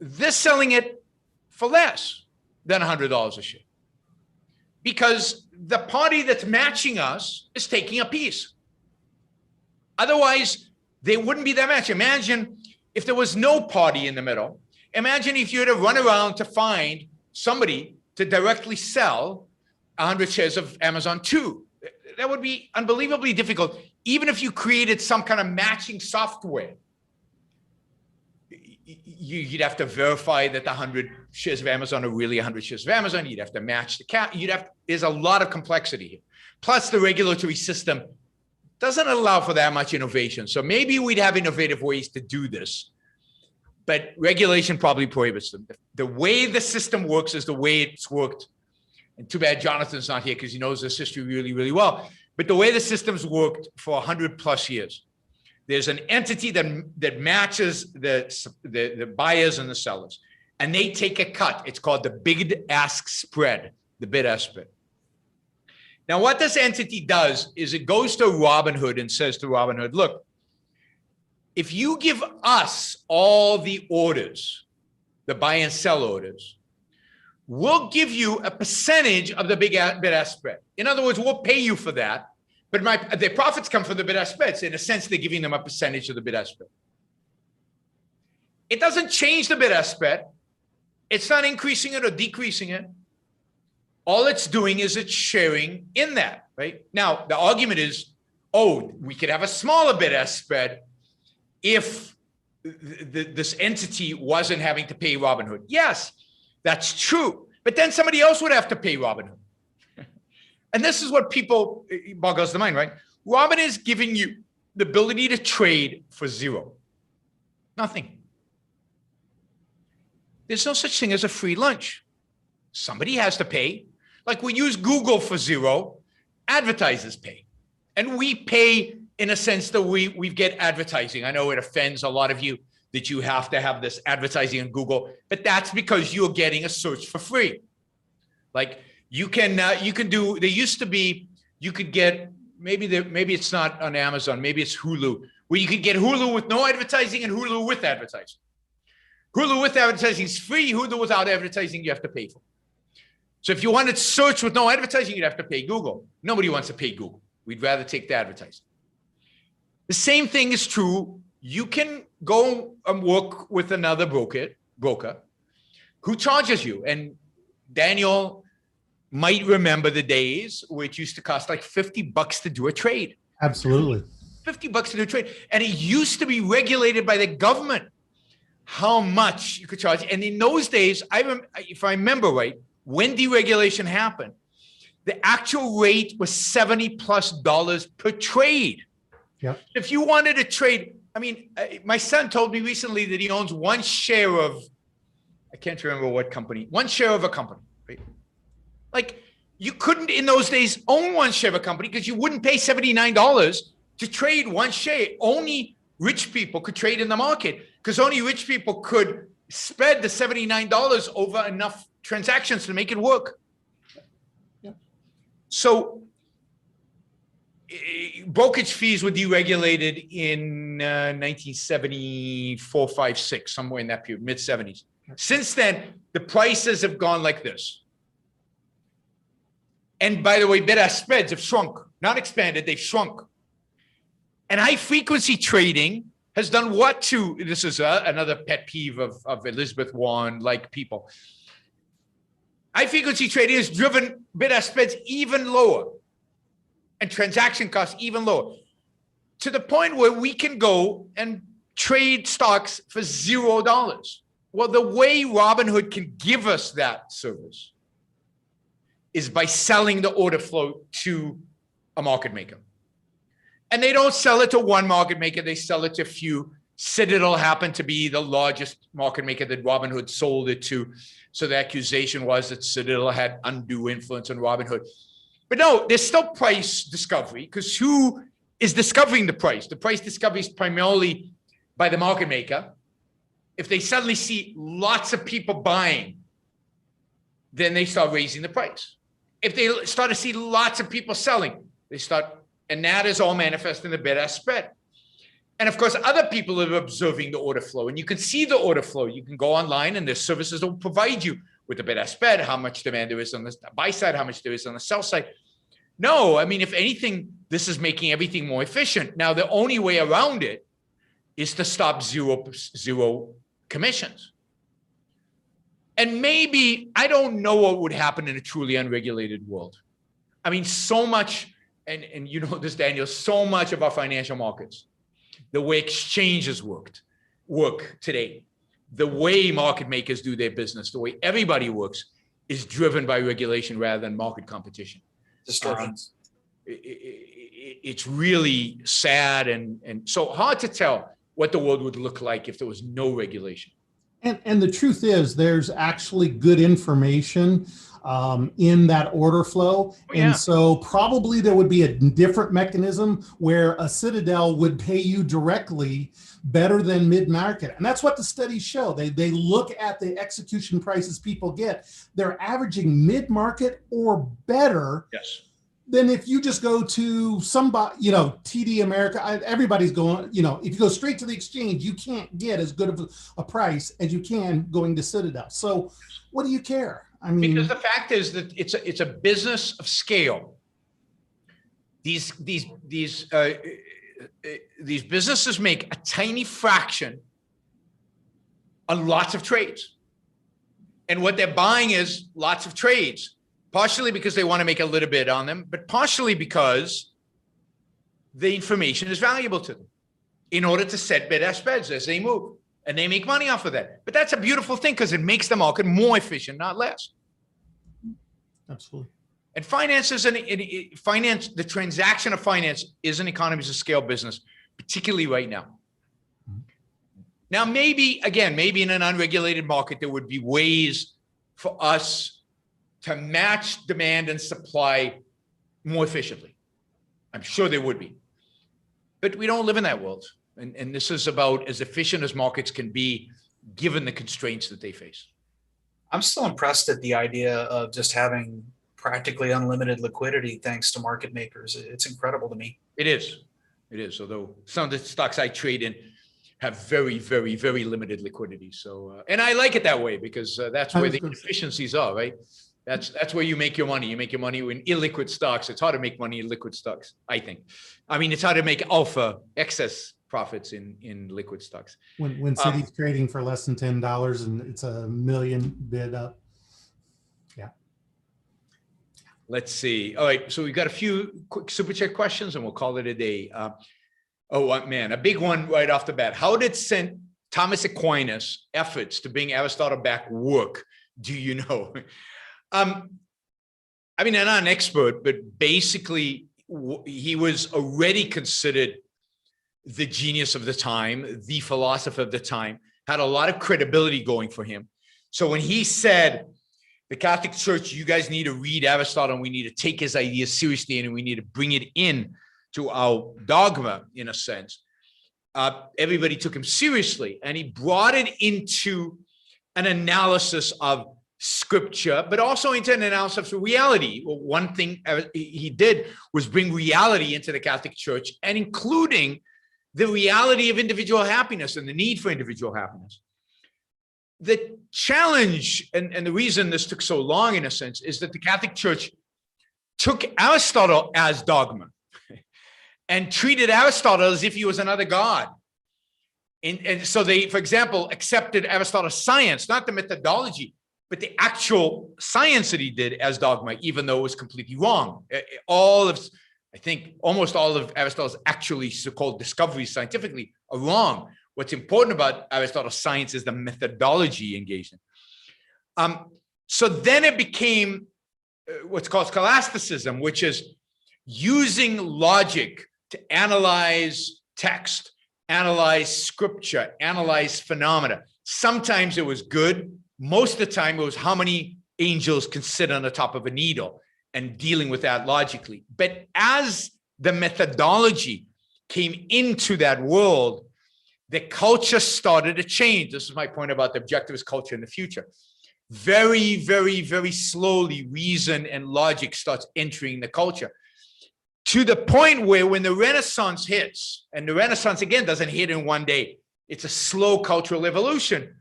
they're selling it for less than $100 a share. Because the party that's matching us is taking a piece. Otherwise, they wouldn't be that match. Imagine if there was no party in the middle. Imagine if you had to run around to find somebody to directly sell 100 shares of Amazon to. That would be unbelievably difficult. Even if you created some kind of matching software, you'd have to verify that the 100 shares of Amazon are really 100 shares of Amazon. You'd have to match the cap. There's a lot of complexity here. Plus, the regulatory system doesn't allow for that much innovation. So maybe we'd have innovative ways to do this, but regulation probably prohibits them. The way the system works is the way it's worked. And too bad Jonathan's not here because he knows this history really, really well. But the way the system's worked for 100 plus years, there's an entity that matches the buyers and the sellers, and they take a cut. It's called the bid-ask spread, the bid-ask spread. Now, what this entity does is it goes to Robinhood and says to Robinhood, look, if you give us all the orders, the buy and sell orders, we'll give you a percentage of the bid-ask spread. In other words, we'll pay you for that. But their profits come from the bid-ask spread. So in a sense, they're giving them a percentage of the bid-ask spread. It doesn't change the bid-ask spread. It's not increasing it or decreasing it. All it's doing is it's sharing in that, right? Now, the argument is, oh, we could have a smaller bid-ask spread if this entity wasn't having to pay Robinhood. Yes, that's true. But then somebody else would have to pay Robinhood. And this is what people, it boggles the mind, right? Robin is giving you the ability to trade for zero. Nothing. There's no such thing as a free lunch. Somebody has to pay. Like we use Google for zero, advertisers pay. And we pay in a sense that we get advertising. I know it offends a lot of you that you have to have this advertising on Google, but that's because you're getting a search for free. Like, you can do, there used to be, you could get, maybe it's not on Amazon, maybe it's Hulu, where you could get Hulu with no advertising and Hulu with advertising. Hulu with advertising is free. Hulu without advertising, you have to pay for. So if you wanted to search with no advertising, you'd have to pay Google. Nobody wants to pay Google. We'd rather take the advertising. The same thing is true. You can go and work with another broker who charges you. And Daniel might remember the days where it used to cost like $50 to do a trade. Absolutely. $50 to do a trade. And it used to be regulated by the government how much you could charge. And in those days, if I remember right, when deregulation happened, the actual rate was $70+ per trade. Yep. If you wanted to trade, I mean, my son told me recently that he owns one share of, I can't remember what company, one share of a company, right? Like, you couldn't in those days own one share of a company because you wouldn't pay $79 to trade one share. Only rich people could trade in the market because only rich people could spread the $79 over enough transactions to make it work. Yeah. So brokerage fees were deregulated in 1974, 5, 6, somewhere in that period, mid 70s. Since then, the prices have gone like this. And by the way, bid-ask spreads have shrunk, not expanded, they've shrunk. And high frequency trading has done what to, this is another pet peeve of Elizabeth Warren-like people. High frequency trading has driven bid-ask spreads even lower and transaction costs even lower, to the point where we can go and trade stocks for $0. Well, the way Robinhood can give us that service is by selling the order flow to a market maker. And they don't sell it to one market maker, they sell it to a few. Citadel happened to be the largest market maker that Robinhood sold it to. So the accusation was that Citadel had undue influence on Robinhood. But no, there's still price discovery, because who is discovering the price? The price discovery is primarily by the market maker. If they suddenly see lots of people buying, then they start raising the price. If they start to see lots of people selling, they start, and that is all manifest in the bid-ask spread. And of course, other people are observing the order flow, and you can see the order flow. You can go online and there's services that will provide you with the bid-ask spread, how much demand there is on the buy side, how much there is on the sell side. No, I mean, if anything, this is making everything more efficient. Now, the only way around it is to stop zero commissions. And maybe, I don't know what would happen in a truly unregulated world. I mean, so much, and you know this, Daniel, so much of our financial markets, the way exchanges work today, the way market makers do their business, the way everybody works is driven by regulation rather than market competition. It's really sad and so hard to tell what the world would look like if there was no regulation. And the truth is, there's actually good information in that order flow. Oh, yeah. And so probably there would be a different mechanism where a Citadel would pay you directly better than mid-market. And that's what the studies show. They look at the execution prices people get. They're averaging mid-market or better. Yes. Then if you just go to somebody, you know, TD America, everybody's going, you know, if you go straight to the exchange, you can't get as good of a price as you can going to Citadel. So what do you care? I mean, because the fact is that it's a business of scale. These businesses make a tiny fraction on lots of trades. And what they're buying is lots of trades. Partially because they want to make a little bit on them, but partially because the information is valuable to them in order to set bid-ask spreads as they move. And they make money off of that. But that's a beautiful thing because it makes the market more efficient, not less. absolutely. And finance is the transaction of finance is an economies of scale business, particularly right now. Now, maybe in an unregulated market, there would be ways for us to match demand and supply more efficiently. I'm sure there would be. But we don't live in that world. And this is about as efficient as markets can be given the constraints that they face. I'm still impressed at the idea of just having practically unlimited liquidity thanks to market makers. It's incredible to me. It is. Although some of the stocks I trade in have very, very, very limited liquidity. So, and I like it that way because that's where the inefficiencies are, right? That's where you make your money. You make your money in illiquid stocks. It's hard to make money in liquid stocks, I think. I mean, it's hard to make alpha excess profits in liquid stocks. When Citi's trading for less than $10 and it's a million bid up. Yeah. Let's see. All right. So we've got a few quick super chat questions and we'll call it a day. Man, a big one right off the bat. How did St. Thomas Aquinas' efforts to bring Aristotle back work? Do you know? I mean, I'm not an expert, but basically he was already considered the genius of the time, the philosopher of the time, had a lot of credibility going for him. So when he said, the Catholic Church, you guys need to read Aristotle and we need to take his ideas seriously and we need to bring it in to our dogma, in a sense, everybody took him seriously and he brought it into an analysis of scripture, but also into an analysis of reality. Well, one thing he did was bring reality into the Catholic Church, and including the reality of individual happiness and the need for individual happiness. The challenge, and the reason this took so long in a sense, is that the Catholic Church took Aristotle as dogma and treated Aristotle as if he was another god. And so they, for example, accepted Aristotle's science, not the methodology, but the actual science that he did as dogma, even though it was completely wrong. I think almost all of Aristotle's actually so-called discoveries scientifically are wrong. What's important about Aristotle's science is the methodology engaged in. So then it became what's called scholasticism, which is using logic to analyze text, analyze scripture, analyze phenomena. Sometimes it was good. Most of the time it was how many angels can sit on the top of a needle and dealing with that logically. But as the methodology came into that world, the culture started to change. This is my point about the objectivist culture in the future. Very, very, very slowly, reason and logic starts entering the culture, to the point where when the Renaissance hits, and the Renaissance, again, doesn't hit in one day, it's a slow cultural evolution.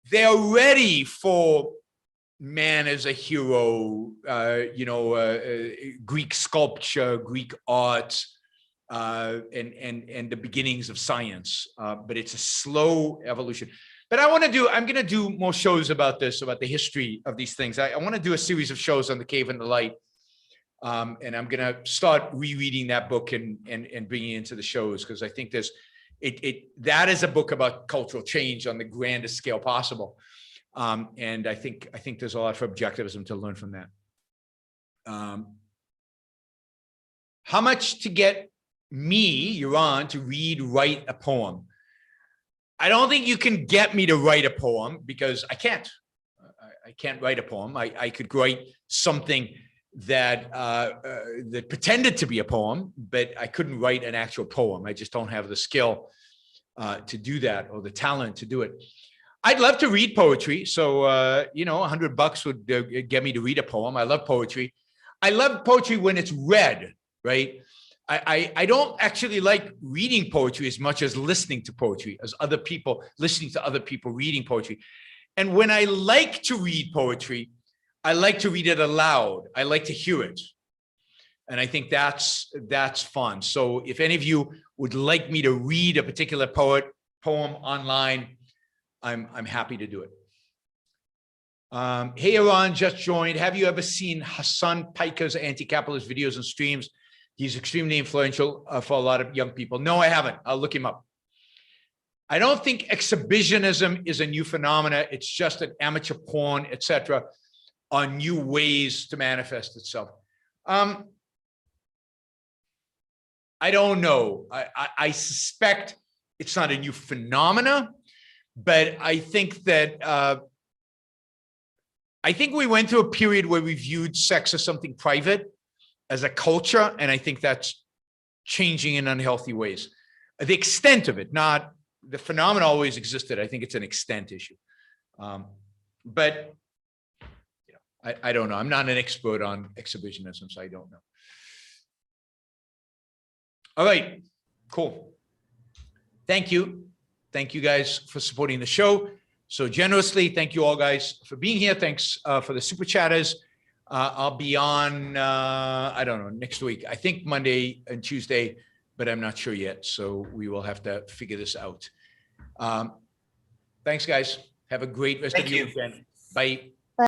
They're ready for man as a hero, Greek sculpture, Greek art, and the beginnings of science. But it's a slow evolution. But I'm going to do more shows about this, about the history of these things. I want to do a series of shows on the Cave and the Light. And I'm going to start rereading that book and bringing it into the shows, because I think that is a book about cultural change on the grandest scale possible. And I think there's a lot for objectivism to learn from that. How much to get me, Yaron, to write a poem? I don't think you can get me to write a poem, because I can't. I can't write a poem. I could write something that pretended to be a poem, but I couldn't write an actual poem. I just don't have the skill to do that, or the talent to do it. I'd love to read poetry. So, $100 would get me to read a poem. I love poetry. I love poetry when it's read, right? I don't actually like reading poetry as much as listening to poetry, listening to other people reading poetry. And when I like to read poetry, I like to read it aloud. I like to hear it. And I think that's fun. So if any of you would like me to read a particular poem online, I'm happy to do it. Hey, Yaron, just joined. Have you ever seen Hassan Piker's anti-capitalist videos and streams? He's extremely influential for a lot of young people. No, I haven't. I'll look him up. I don't think exhibitionism is a new phenomena. It's just that amateur porn, etc., are new ways to manifest itself. I don't know. I suspect it's not a new phenomena, but I think that I think we went through a period where we viewed sex as something private, as a culture, and I think that's changing in unhealthy ways. The extent of it, not the phenomena always existed. I think it's an extent issue. But I don't know. I'm not an expert on exhibitionism, so I don't know. All right, cool. Thank you. Thank you guys for supporting the show so generously. Thank you all guys for being here. Thanks for the super chatters. I'll be on, I don't know, next week. I think Monday and Tuesday, but I'm not sure yet. So we will have to figure this out. Thanks, guys. Have a great rest of your weekend. Bye.